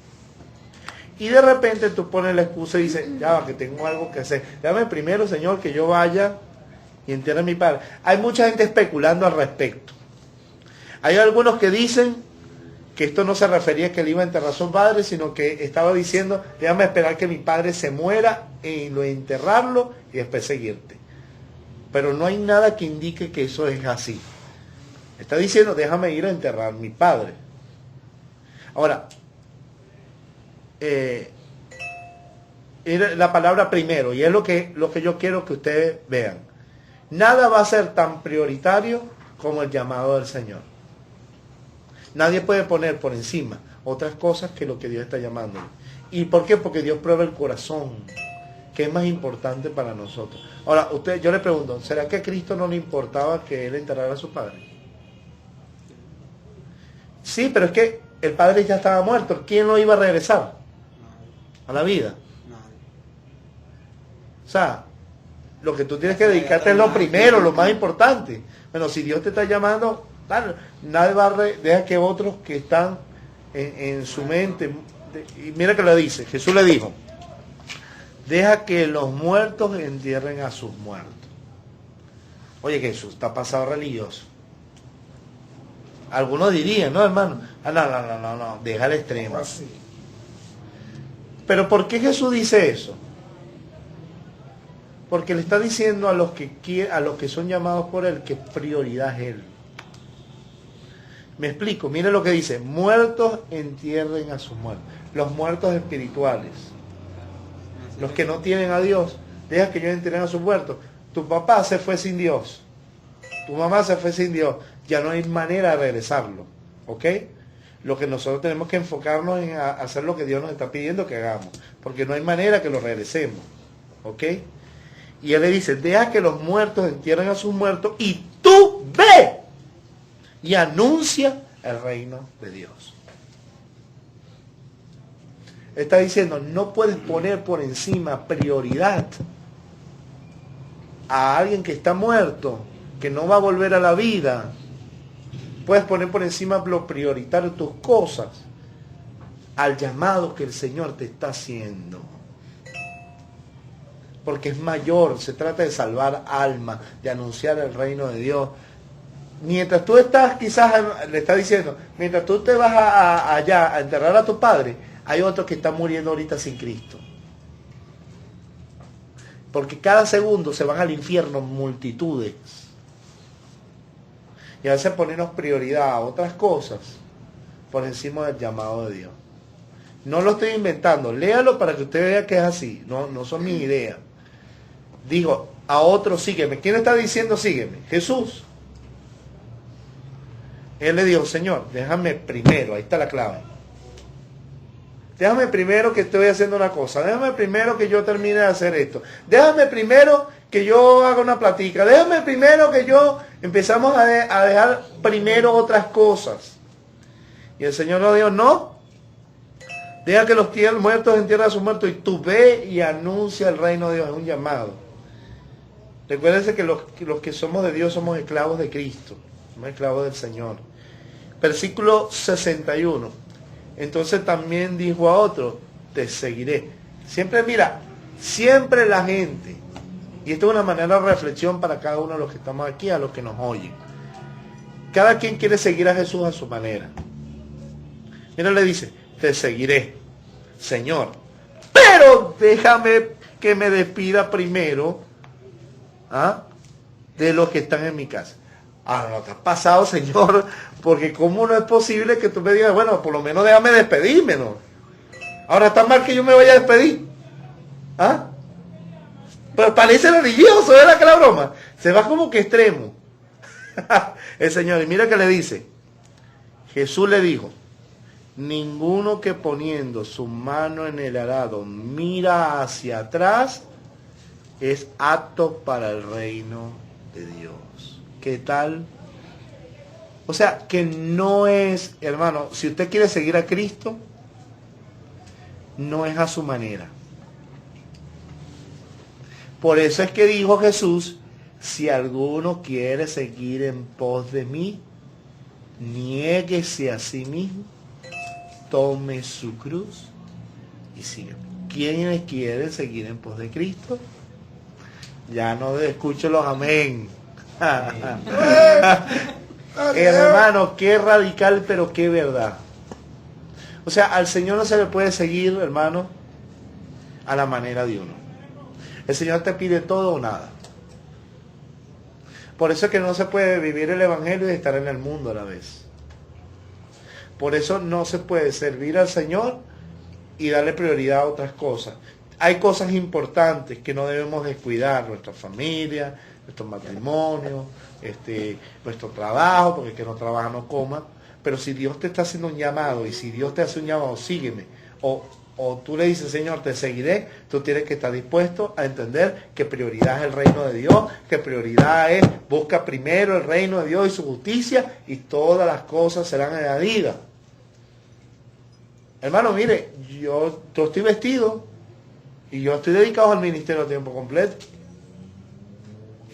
Y de repente tú pones la excusa y dices, ya va, que tengo algo que hacer. Déjame primero, Señor, que yo vaya y entierre a mi padre. Hay mucha gente especulando al respecto. Hay algunos que dicen que esto no se refería a que él iba a enterrar a su padre, sino que estaba diciendo, déjame esperar que mi padre se muera y lo enterrarlo y después seguirte. Pero no hay nada que indique que eso es así. Está diciendo, déjame ir a enterrar a mi padre. Ahora, la palabra primero, y es lo que yo quiero que ustedes vean. Nada va a ser tan prioritario como el llamado del Señor. Nadie puede poner por encima otras cosas que lo que Dios está llamando. ¿Y por qué? Porque Dios prueba el corazón, que es más importante para nosotros. Ahora, yo le pregunto, ¿será que a Cristo no le importaba que él enterrara a su padre? Sí, pero es que el padre ya estaba muerto. ¿Quién lo iba a regresar a la vida? O sea, lo que tú tienes que dedicarte es lo primero, lo más importante. Bueno, si Dios te está llamando, claro, nadie va a deja que otros que están en su mente, y mira que lo dice, Jesús le dijo, deja que los muertos entierren a sus muertos. Oye, Jesús está pasado religioso. Algunos dirían, no, hermano, no, deja el extremo. Pero ¿por qué Jesús dice eso? Porque le está diciendo a los que son llamados por él que prioridad es él. Me explico, mire lo que dice, muertos entierren a sus muertos. Los muertos espirituales, los que no tienen a Dios, deja que ellos entierren a sus muertos. Tu papá se fue sin Dios, tu mamá se fue sin Dios, ya no hay manera de regresarlo, ¿ok? Lo que nosotros tenemos que enfocarnos en hacer lo que Dios nos está pidiendo que hagamos, porque no hay manera que lo regresemos, ¿ok? Y él le dice, deja que los muertos entierren a sus muertos y tú ve y anuncia el reino de Dios. Está diciendo, no puedes poner por encima prioridad a alguien que está muerto, que no va a volver a la vida. Puedes poner por encima lo prioritario tus cosas al llamado que el Señor te está haciendo. Porque es mayor, se trata de salvar almas, de anunciar el reino de Dios. Mientras tú estás, quizás le está diciendo, mientras tú te vas allá a enterrar a tu padre, hay otros que están muriendo ahorita sin Cristo. Porque cada segundo se van al infierno multitudes. Y a veces ponernos prioridad a otras cosas por encima del llamado de Dios. No lo estoy inventando, léalo para que usted vea que es así, no son mis ideas. Digo, a otro sígueme. ¿Quién está diciendo sígueme? Jesús. Él le dijo, Señor, déjame primero, ahí está la clave. Déjame primero que estoy haciendo una cosa. Déjame primero que yo termine de hacer esto. Déjame primero que yo haga una platica. Déjame primero que yo... Empezamos a dejar primero otras cosas. Y el Señor nos dijo, no. Deja que los muertos entierren a sus muertos y tú ve y anuncia el reino de Dios. Es un llamado. Recuérdense que los que somos de Dios somos esclavos de Cristo. Somos esclavos del Señor. Versículo 61. Entonces también dijo a otro, te seguiré. Siempre, mira, siempre la gente, y esto es una manera de reflexión para cada uno de los que estamos aquí, a los que nos oyen. Cada quien quiere seguir a Jesús a su manera. Mira, le dice, te seguiré, Señor, pero déjame que me despida primero de los que están en mi casa. No te has pasado, Señor, porque cómo no es posible que tú me digas, bueno, por lo menos déjame despedirme, ¿no? Ahora está mal que yo me vaya a despedir. Pero parece religioso, ¿verdad que la broma? Se va como que extremo. El Señor, y mira que le dice, Jesús le dijo, ninguno que poniendo su mano en el arado mira hacia atrás es apto para el reino de Dios. ¿Qué tal? O sea, que no es, hermano, si usted quiere seguir a Cristo, no es a su manera. Por eso es que dijo Jesús, si alguno quiere seguir en pos de mí, niéguese a sí mismo, tome su cruz y sígueme. ¿Quiénes quieren seguir en pos de Cristo? Ya no escucho los amén. Hermano, qué radical, pero qué verdad. O sea, al Señor no se le puede seguir, hermano, a la manera de uno. El Señor te pide todo o nada. Por eso es que no se puede vivir el Evangelio y estar en el mundo a la vez. Por eso no se puede servir al Señor y darle prioridad a otras cosas. Hay cosas importantes que no debemos descuidar, nuestra familia, nuestro matrimonio, nuestro trabajo, porque el que no trabaja no coma. Pero si Dios te está haciendo un llamado, y si Dios te hace un llamado, sígueme, o tú le dices, Señor, te seguiré, tú tienes que estar dispuesto a entender que prioridad es el reino de Dios, que prioridad es, busca primero el reino de Dios y su justicia, y todas las cosas serán añadidas. Hermano, mire, yo estoy vestido, y yo estoy dedicado al ministerio a tiempo completo.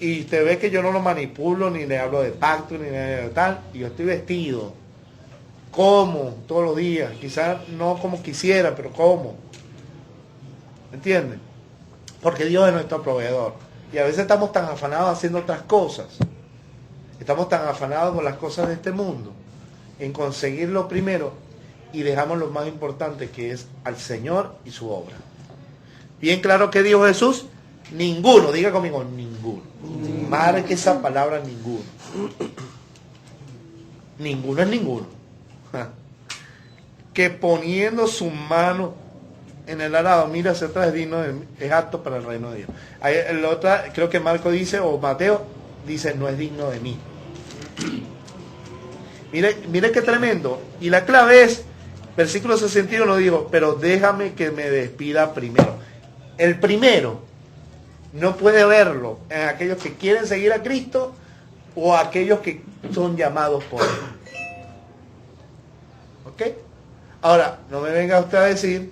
Y usted ve que yo no lo manipulo, ni le hablo de pacto, ni de tal. Y yo estoy vestido. Como todos los días. Quizás no como quisiera, pero como. ¿Entienden? Porque Dios es nuestro proveedor. Y a veces estamos tan afanados haciendo otras cosas. Estamos tan afanados con las cosas de este mundo. En conseguir lo primero. Y dejamos lo más importante, que es al Señor y su obra. Bien claro que dijo Jesús. Ninguno, diga conmigo, ninguno. Marque esa palabra, ninguno. Ninguno es ninguno. Que poniendo su mano en el arado, mira hacia atrás, es apto para el reino de Dios. El otro, creo que Marco dice, o Mateo dice, no es digno de mí. Mire qué tremendo. Y la clave es, versículo 61 dijo, pero déjame que me despida primero. El primero no puede verlo en aquellos que quieren seguir a Cristo o aquellos que son llamados por Él. ¿Ok? Ahora, no me venga usted a decir,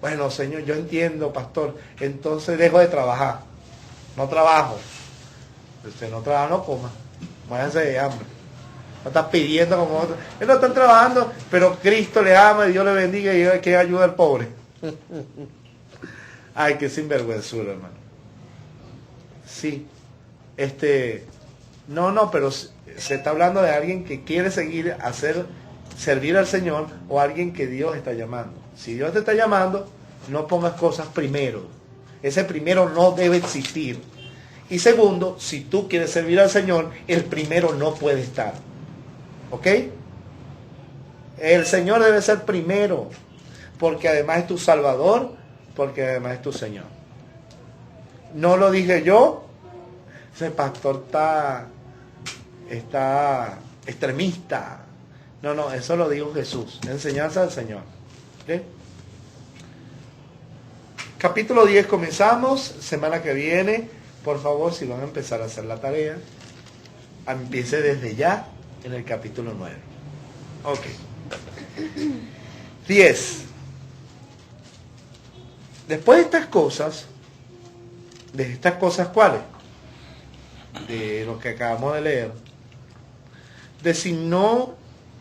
bueno, Señor, yo entiendo, pastor, entonces dejo de trabajar. No trabajo. Usted no trabaja, no coma. Váyanse de hambre. No está pidiendo como otros. Ellos no están trabajando, pero Cristo le ama y Dios le bendiga y que ayuda al pobre. Ay, qué sinvergüenzura, hermano. Sí. No, pero se está hablando de alguien que quiere servir al Señor, o alguien que Dios está llamando. Si Dios te está llamando, no pongas cosas primero. Ese primero no debe existir. Y segundo, si tú quieres servir al Señor, el primero no puede estar. ¿Ok? El Señor debe ser primero, porque además es tu Salvador, porque además es tu Señor. No lo dije yo. Ese pastor está extremista. No, eso lo dijo Jesús. Enseñanza del Señor. ¿Ok? Capítulo 10 comenzamos, semana que viene, por favor, si van a empezar a hacer la tarea, empiece desde ya en el capítulo 9. Ok. 10. Después de estas cosas, ¿cuáles? De lo que acabamos de leer, designó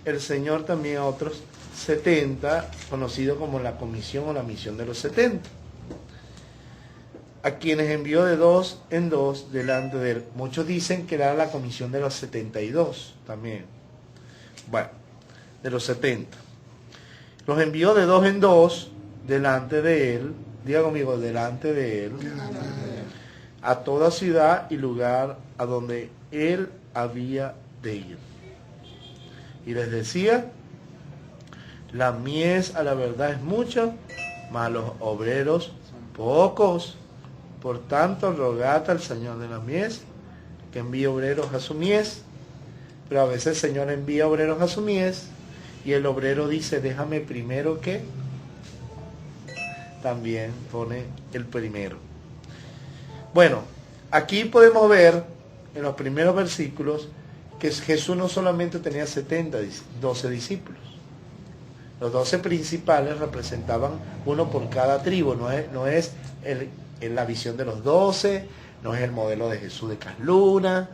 el Señor también a otros 70, conocido como la comisión o la misión de los 70, a quienes envió de 2 en 2 delante de él. Muchos dicen que era la comisión de los 72 también. Bueno, de los 70. Los envió de 2 en 2 delante de él, diga conmigo, delante de él, a toda ciudad y lugar a donde él había de ir. Y les decía, la mies a la verdad es mucha, mas los obreros pocos. Por tanto, rogad al Señor de la mies que envíe obreros a su mies. Pero a veces el Señor envía obreros a su mies y el obrero dice, déjame primero que. También pone el primero. Bueno, aquí podemos ver en los primeros versículos que Jesús no solamente tenía 12 discípulos. Los 12 principales representaban uno por cada tribu, no es la visión de los 12, no es el modelo de Jesús de Casluna.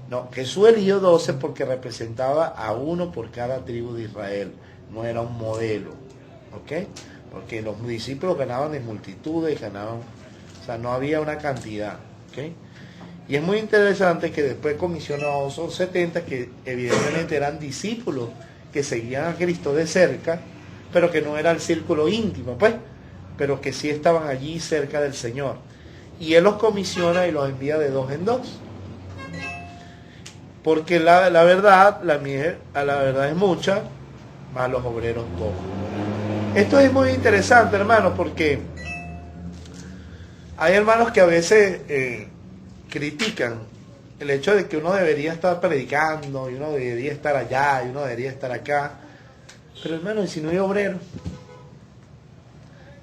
No, Jesús eligió 12 porque representaba a uno por cada tribu de Israel, no era un modelo, ¿ok? Porque los discípulos ganaban de multitudes, o sea, no había una cantidad, ¿ok? Y es muy interesante que después comisionó a esos 70 que evidentemente eran discípulos que seguían a Cristo de cerca, pero que no era el círculo íntimo, pues, pero que sí estaban allí cerca del Señor. Y Él los comisiona y los envía de 2 en 2. Porque la verdad, la verdad es mucha, más los obreros pocos. Esto es muy interesante, hermanos, porque hay hermanos que a veces critican el hecho de que uno debería estar predicando, y uno debería estar allá, y uno debería estar acá. Pero hermano, ¿y si no hay obrero?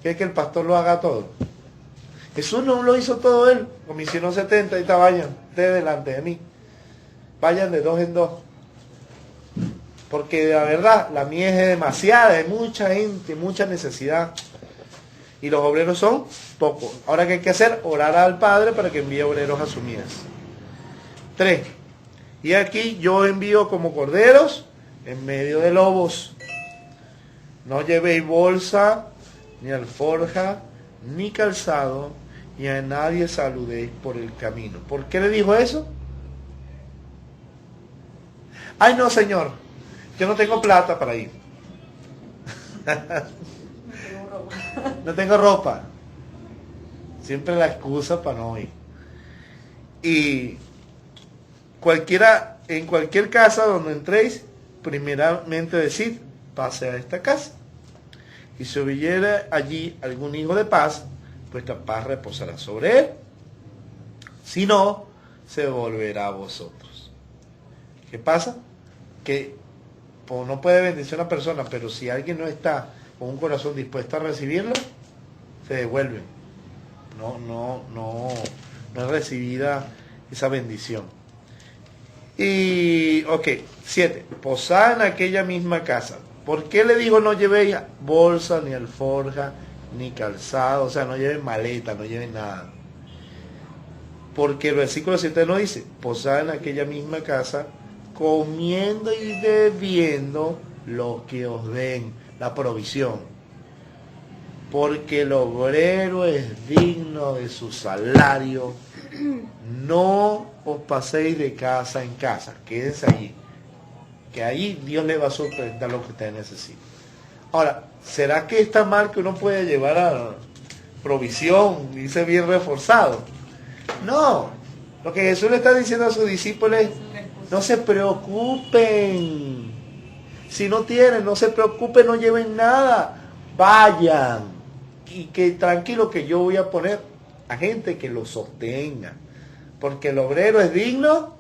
¿Quiere que el pastor lo haga todo? Jesús no lo hizo todo él. Comisionó 70 y está, vayan, ustedes delante de mí. Vayan de 2 en 2. Porque la verdad, la mies es demasiada, hay mucha gente, mucha necesidad. Y los obreros son pocos. Ahora, ¿qué hay que hacer? Orar al Padre para que envíe obreros a su mies. 3. Y aquí yo envío como corderos en medio de lobos. No llevéis bolsa, ni alforja, ni calzado, y a nadie saludéis por el camino. ¿Por qué le dijo eso? Ay, no, Señor, yo no tengo plata para ir. No tengo ropa. Siempre la excusa para no ir. Y en cualquier casa donde entréis, primeramente decid, pase a esta casa. Y si hubiera allí algún hijo de paz, vuestra paz reposará sobre él. Si no, se volverá a vosotros. ¿Qué pasa? Que no puede bendecir a una persona, pero si alguien no está con un corazón dispuesto a recibirla, se devuelve. No es recibida esa bendición. Y, 7. Posad en aquella misma casa. ¿Por qué le digo no llevéis bolsa, ni alforja, ni calzado? O sea, no lleven maleta, no lleven nada. Porque el versículo 7 no dice, posad en aquella misma casa, comiendo y bebiendo lo que os den, la provisión. Porque el obrero es digno de su salario. No os paséis de casa en casa, quédense allí. Que ahí Dios le va a sorprender lo que usted necesita. Ahora, ¿será que está mal que uno puede llevar a provisión, dice bien reforzado? No, lo que Jesús le está diciendo a sus discípulos es, no se preocupen. Si no tienen, no se preocupen, no lleven nada. Vayan. Y que tranquilo que yo voy a poner a gente que lo sostenga. Porque el obrero es digno.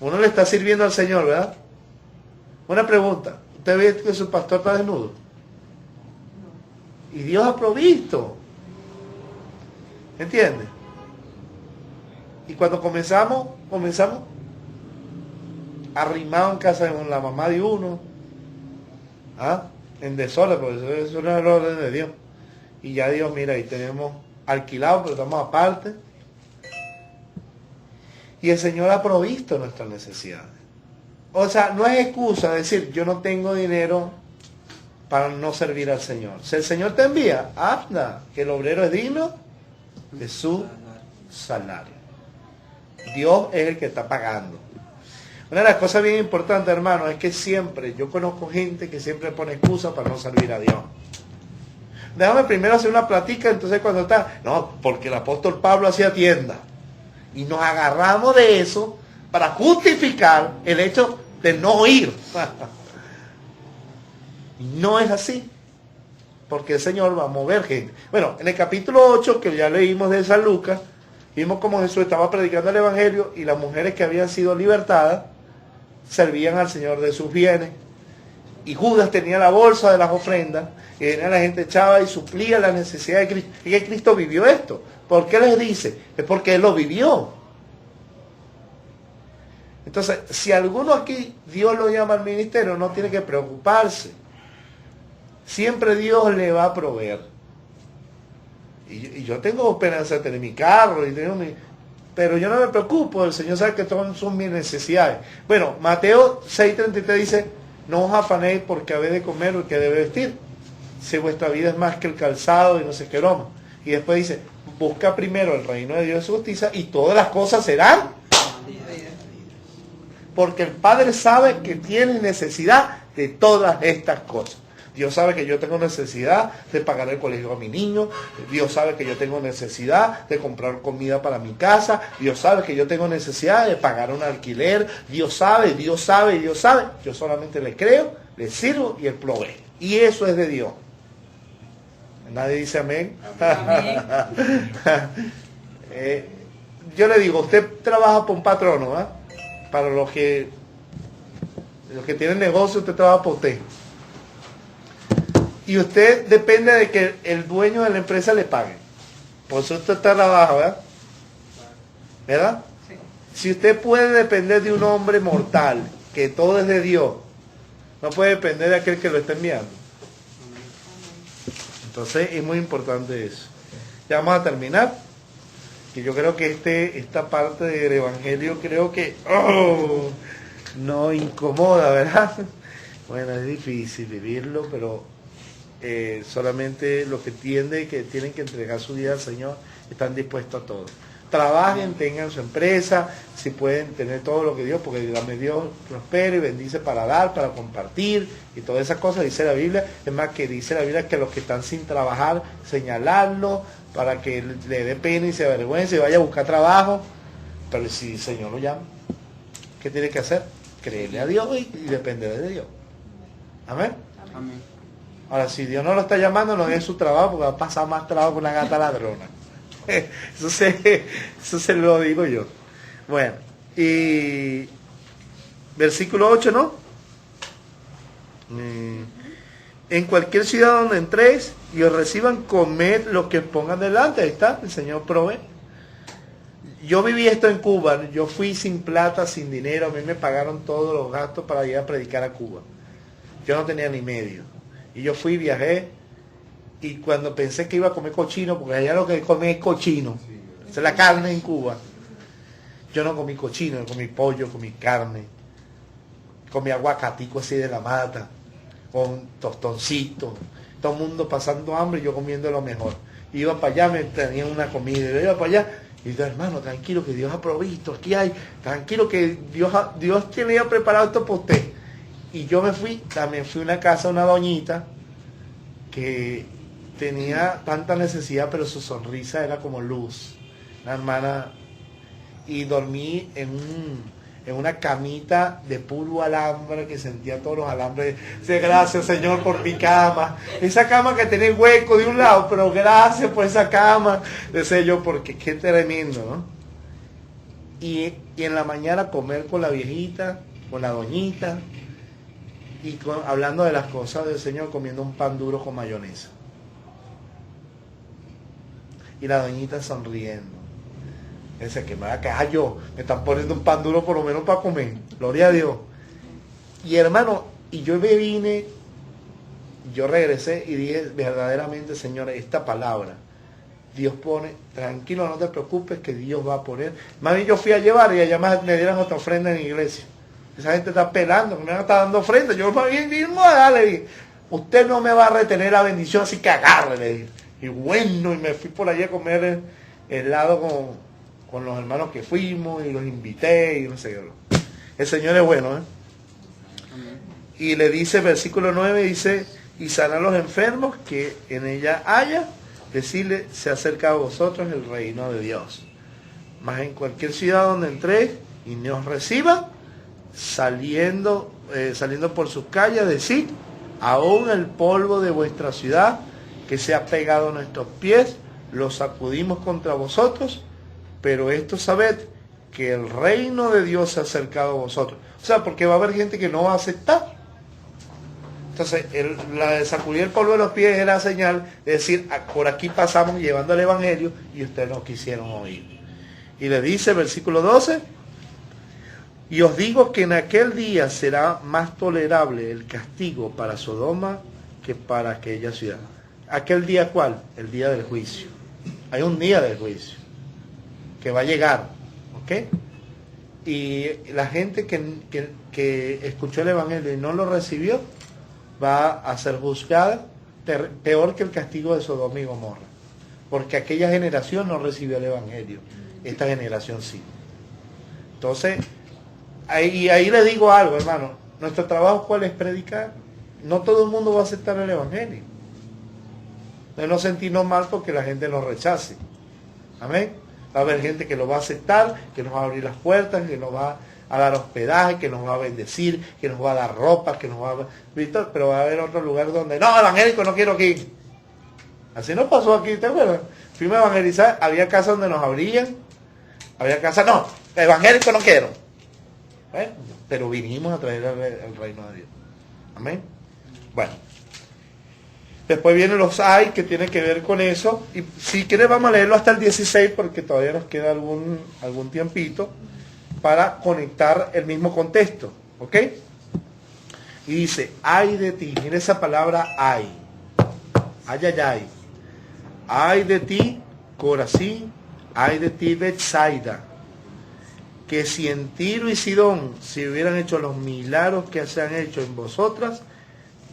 Uno le está sirviendo al Señor, ¿verdad? Una pregunta. ¿Usted ve que su pastor está desnudo? Y Dios ha provisto. ¿Entiende? Y cuando comenzamos arrimados en casa con la mamá de uno, en desorden, porque eso no es el orden de Dios. Y ya Dios, mira, ahí tenemos alquilado, pero estamos aparte. Y el Señor ha provisto nuestras necesidades. O sea, no es excusa decir, yo no tengo dinero para no servir al Señor. Si el Señor te envía, anda, que el obrero es digno de su salario. Dios es el que está pagando. Una de las cosas bien importantes, hermano, es que siempre, yo conozco gente que siempre pone excusa para no servir a Dios. Déjame primero hacer una plática, entonces cuando está, no, porque el apóstol Pablo hacía tienda. Y nos agarramos de eso para justificar el hecho de no ir. No es así. Porque el Señor va a mover gente. Bueno, en el capítulo 8, que ya leímos de San Lucas, vimos cómo Jesús estaba predicando el Evangelio y las mujeres que habían sido libertadas servían al Señor de sus bienes. Y Judas tenía la bolsa de las ofrendas y venía la gente, echaba y suplía la necesidad de Cristo. Y que Cristo vivió esto. ¿Por qué les dice? Es porque Él lo vivió. Entonces, si alguno aquí Dios lo llama al ministerio, no tiene que preocuparse. Siempre Dios le va a proveer. Y yo tengo esperanza de tener mi carro, pero yo no me preocupo, el Señor sabe que todas son mis necesidades. Bueno, Mateo 6:33 dice, no os afanéis porque habéis de comer o que debe vestir, si vuestra vida es más que el calzado y no sé qué broma. Y después dice, busca primero el reino de Dios y su justicia y todas las cosas serán. Porque el Padre sabe que tienes necesidad de todas estas cosas. Dios sabe que yo tengo necesidad de pagar el colegio a mi niño. Dios sabe que yo tengo necesidad de comprar comida para mi casa. Dios sabe que yo tengo necesidad de pagar un alquiler. Dios sabe, Dios sabe, Dios sabe. Yo solamente le creo, le sirvo y Él provee. Y eso es de Dios. Nadie dice amén. Yo le digo, usted trabaja por un patrono, ¿verdad? Para los que tienen negocio, usted trabaja por usted. Y usted depende de que el dueño de la empresa le pague. Por eso usted está trabajo, ¿verdad? ¿Verdad? Sí. Si usted puede depender de un hombre mortal, que todo es de Dios, no puede depender de aquel que lo está enviando. Entonces es muy importante eso. Ya vamos a terminar. Que yo creo que esta parte del Evangelio creo que no incomoda, ¿verdad? Bueno, es difícil vivirlo, pero solamente los que entienden que tienen que entregar su vida al Señor están dispuestos a todo. Trabajen, tengan su empresa, si pueden tener todo lo que Dios, porque Dios prospera y bendice para dar, para compartir y todas esas cosas, dice la Biblia. Es más, que dice la Biblia que los que están sin trabajar, señalarlo para que le dé pena y se avergüence y vaya a buscar trabajo. Pero si el Señor lo llama, ¿qué tiene que hacer? Creerle a Dios y depender de Dios. Amén. Amén. Ahora, si Dios no lo está llamando, no es su trabajo, porque va a pasar más trabajo con una gata ladrona. Eso se lo digo yo. Bueno, y versículo 8, ¿no? En cualquier ciudad donde entréis y os reciban, comed lo que pongan delante. Ahí está, el Señor provee. Yo viví esto en Cuba, yo fui sin plata, sin dinero, a mí me pagaron todos los gastos para ir a predicar a Cuba. Yo no tenía ni medio. Y yo fui, viajé, y cuando pensé que iba a comer cochino, porque allá lo que comí es cochino, esa es la carne en Cuba. Yo no comí cochino, yo comí pollo, comí carne, comí aguacatico así de la mata, con tostoncitos, todo el mundo pasando hambre y yo comiendo lo mejor. Iba para allá, me tenían una comida, y yo iba para allá, y yo, hermano, tranquilo que Dios ha provisto, aquí hay, tranquilo que Dios tenía preparado esto para usted. Y yo también fui a una casa, una doñita, que tenía tanta necesidad, pero su sonrisa era como luz. Una hermana, y dormí en una camita de puro alambre, que sentía todos los alambres. Dice, gracias Señor por mi cama. Esa cama que tenía hueco de un lado, pero gracias por esa cama. Decía yo, porque qué tremendo, ¿no? Y en la mañana comer con la viejita, con la doñita. y hablando de las cosas del Señor, comiendo un pan duro con mayonesa. Y la doñita sonriendo. Dice que me va a quejar yo, me están poniendo un pan duro por lo menos para comer. Gloria a Dios. Y hermano, y yo me vine, yo regresé y dije verdaderamente, Señor, esta palabra, Dios pone, tranquilo, no te preocupes que Dios va a poner. Más bien yo fui a llevar y allá más me dieron otra ofrenda en la iglesia. Esa gente está pelando, me está dando ofrenda. Yo más bien mismo a darle, dije, usted no me va a retener la bendición, así que agarre, le dije. Y bueno, y me fui por allí a comer helado con los hermanos que fuimos y los invité y no sé qué. El Señor es bueno, ¿eh? Y le dice, versículo 9, dice, y sana a los enfermos que en ella haya, decirle, se acerca a vosotros el reino de Dios. Mas en cualquier ciudad donde entréis y me os reciban, saliendo por sus calles, decid, aún el polvo de vuestra ciudad que se ha pegado a nuestros pies, lo sacudimos contra vosotros, pero esto sabed que el reino de Dios se ha acercado a vosotros. O sea, porque va a haber gente que no va a aceptar. Entonces, la de sacudir el polvo de los pies era señal de decir, por aquí pasamos llevando el evangelio y ustedes no quisieron oír. Y le dice, versículo 12, y os digo que en aquel día será más tolerable el castigo para Sodoma que para aquella ciudad. ¿Aquel día cuál? El día del juicio. Hay un día del juicio que va a llegar, ¿ok? Y la gente que escuchó el evangelio y no lo recibió, va a ser juzgada peor que el castigo de Sodoma y Gomorra, porque aquella generación no recibió el evangelio, esta generación sí. Entonces, ahí le digo algo, hermano, nuestro trabajo ¿cuál es? Predicar. No todo el mundo va a aceptar el evangelio. De no sentirnos mal porque la gente nos rechace. Amén. Va a haber gente que lo va a aceptar, que nos va a abrir las puertas, que nos va a dar hospedaje, que nos va a bendecir, que nos va a dar ropa, que nos va a... ¿Visto? Pero va a haber otro lugar donde, no, evangélico, no quiero aquí. Así nos pasó aquí, ¿te acuerdas? Fuimos a evangelizar, había casas donde nos abrían, había casas, no, evangélico no quiero. ¿Eh? Pero vinimos a traer el reino de Dios. Amén. Bueno. Después vienen los hay que tienen que ver con eso. Y si quieres vamos a leerlo hasta el 16 porque todavía nos queda algún tiempito para conectar el mismo contexto. ¿Ok? Y dice, ay de ti. Mira esa palabra ay. Ay, ay, ay. Ay de ti, Corazín. Ay de ti, Betsaida. Que si en Tiro y Sidón se hubieran hecho los milagros que se han hecho en vosotras,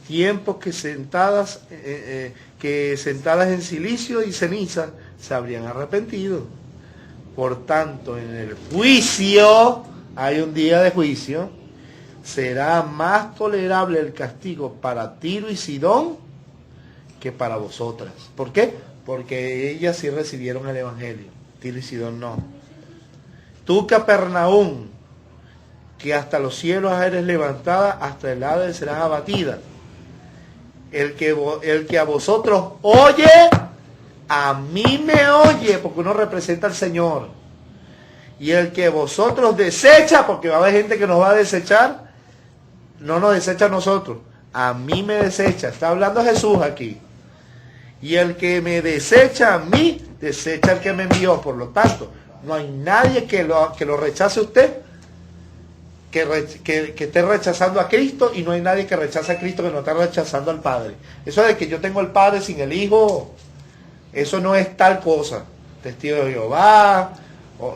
tiempos que sentadas en silicio y ceniza se habrían arrepentido. Por tanto, en el juicio, hay un día de juicio, será más tolerable el castigo para Tiro y Sidón que para vosotras. ¿Por qué? Porque ellas sí recibieron el evangelio, Tiro y Sidón no. Tú, Capernaum, que hasta los cielos eres levantada, hasta el Hades serás abatida. El que a vosotros oye, a mí me oye, porque uno representa al Señor. Y el que vosotros desecha, porque va a haber gente que nos va a desechar, no nos desecha a nosotros, a mí me desecha. Está hablando Jesús aquí. Y el que me desecha a mí, desecha al que me envió. Por lo tanto, no hay nadie que lo rechace a usted, que esté rechazando a Cristo, y no hay nadie que rechace a Cristo que no esté rechazando al Padre. Eso de que yo tengo al Padre sin el Hijo, eso no es tal cosa. Testigo de Jehová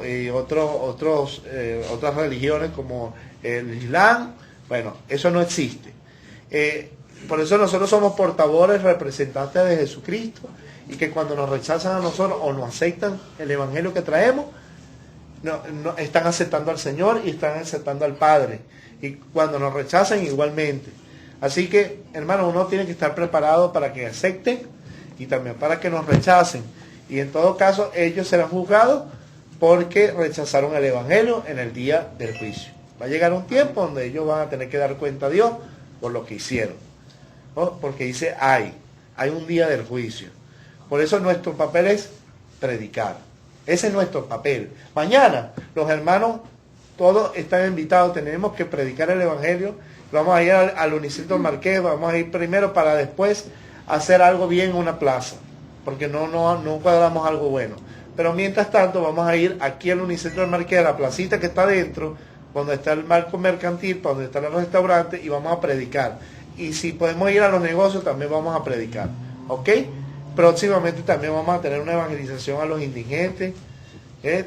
y otras religiones como el Islam, bueno, eso no existe. Por eso nosotros somos portadores, representantes de Jesucristo, y que cuando nos rechazan a nosotros o no aceptan el evangelio que traemos, no, están aceptando al Señor y están aceptando al Padre. Y cuando nos rechazan igualmente. Así que, hermano, uno tiene que estar preparado para que acepten y también para que nos rechacen. Y en todo caso, ellos serán juzgados porque rechazaron el evangelio en el día del juicio. Va a llegar un tiempo donde ellos van a tener que dar cuenta a Dios por lo que hicieron. ¿No? Porque dice, hay un día del juicio. Por eso nuestro papel es predicar. Ese es nuestro papel. Mañana los hermanos todos están invitados. Tenemos que predicar el evangelio Vamos a ir al Unicentro Marqués, vamos a ir primero para después hacer algo bien en una plaza, porque no cuadramos algo bueno. Pero mientras tanto vamos a ir aquí al Unicentro del Marqués, a la placita que está adentro, donde está el marco mercantil, donde está el restaurante, y vamos a predicar. Y si podemos ir a los negocios, también vamos a predicar. ¿Ok? Próximamente también vamos a tener una evangelización a los indigentes,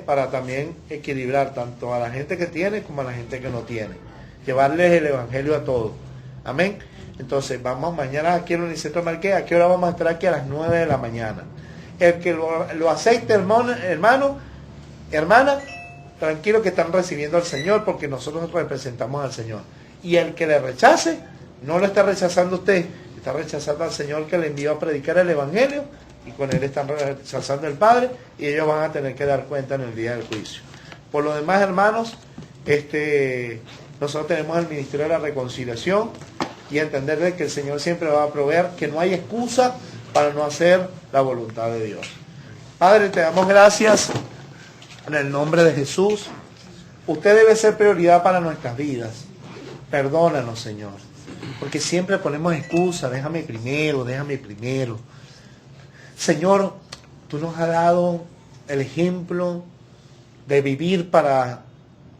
para también equilibrar tanto a la gente que tiene como a la gente que no tiene. Llevarles el evangelio a todos. Amén. Entonces vamos mañana aquí en el Unicentro Marqués. ¿A qué hora vamos a estar aquí? A las 9 de la mañana. El que lo acepte, hermano, hermana, tranquilo que están recibiendo al Señor, porque nosotros representamos al Señor. Y el que le rechace, no lo está rechazando usted, está rechazando al Señor que le envió a predicar el evangelio, y con él están rechazando el Padre, y ellos van a tener que dar cuenta en el día del juicio. Por lo demás, hermanos, nosotros tenemos el ministerio de la reconciliación, y entender de que el Señor siempre va a proveer, que no hay excusa para no hacer la voluntad de Dios. Padre, te damos gracias en el nombre de Jesús. Usted debe ser prioridad para nuestras vidas. Perdónanos, Señor, porque siempre ponemos excusas. Déjame primero. Señor, tú nos has dado el ejemplo de vivir para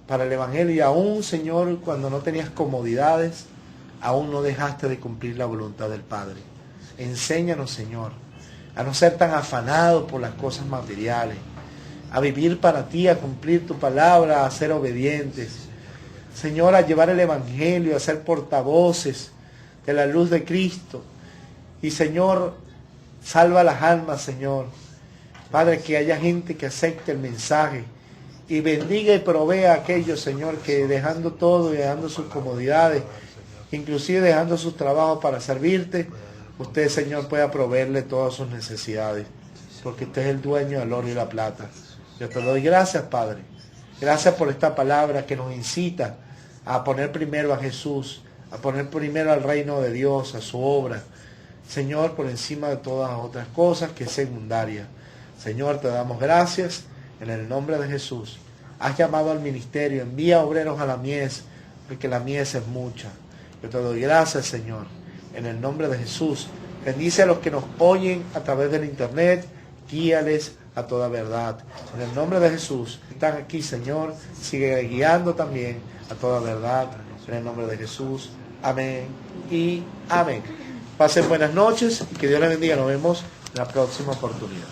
el Evangelio, y aún, Señor, cuando no tenías comodidades, aún no dejaste de cumplir la voluntad del Padre. Enséñanos, Señor, a no ser tan afanados por las cosas materiales, a vivir para ti, a cumplir tu palabra, a ser obedientes. Señor, a llevar el Evangelio, a ser portavoces de la luz de Cristo. Y, Señor, salva las almas, Señor. Padre, que haya gente que acepte el mensaje y bendiga y provea a aquellos, Señor, que dejando todo y dejando sus comodidades, inclusive dejando sus trabajos para servirte, usted, Señor, pueda proveerle todas sus necesidades, porque usted es el dueño del oro y la plata. Yo te doy gracias, Padre. Gracias por esta palabra que nos incita a poner primero a Jesús, a poner primero al reino de Dios, a su obra. Señor, por encima de todas las otras cosas, que es secundaria. Señor, te damos gracias en el nombre de Jesús. Has llamado al ministerio, envía obreros a la mies, porque la mies es mucha. Yo te doy gracias, Señor, en el nombre de Jesús. Bendice a los que nos oyen a través del internet, guíales a toda verdad. En el nombre de Jesús, están aquí, Señor, sigue guiando también a toda verdad. En el nombre de Jesús, amén y amén. Pasen buenas noches y que Dios les bendiga. Nos vemos en la próxima oportunidad.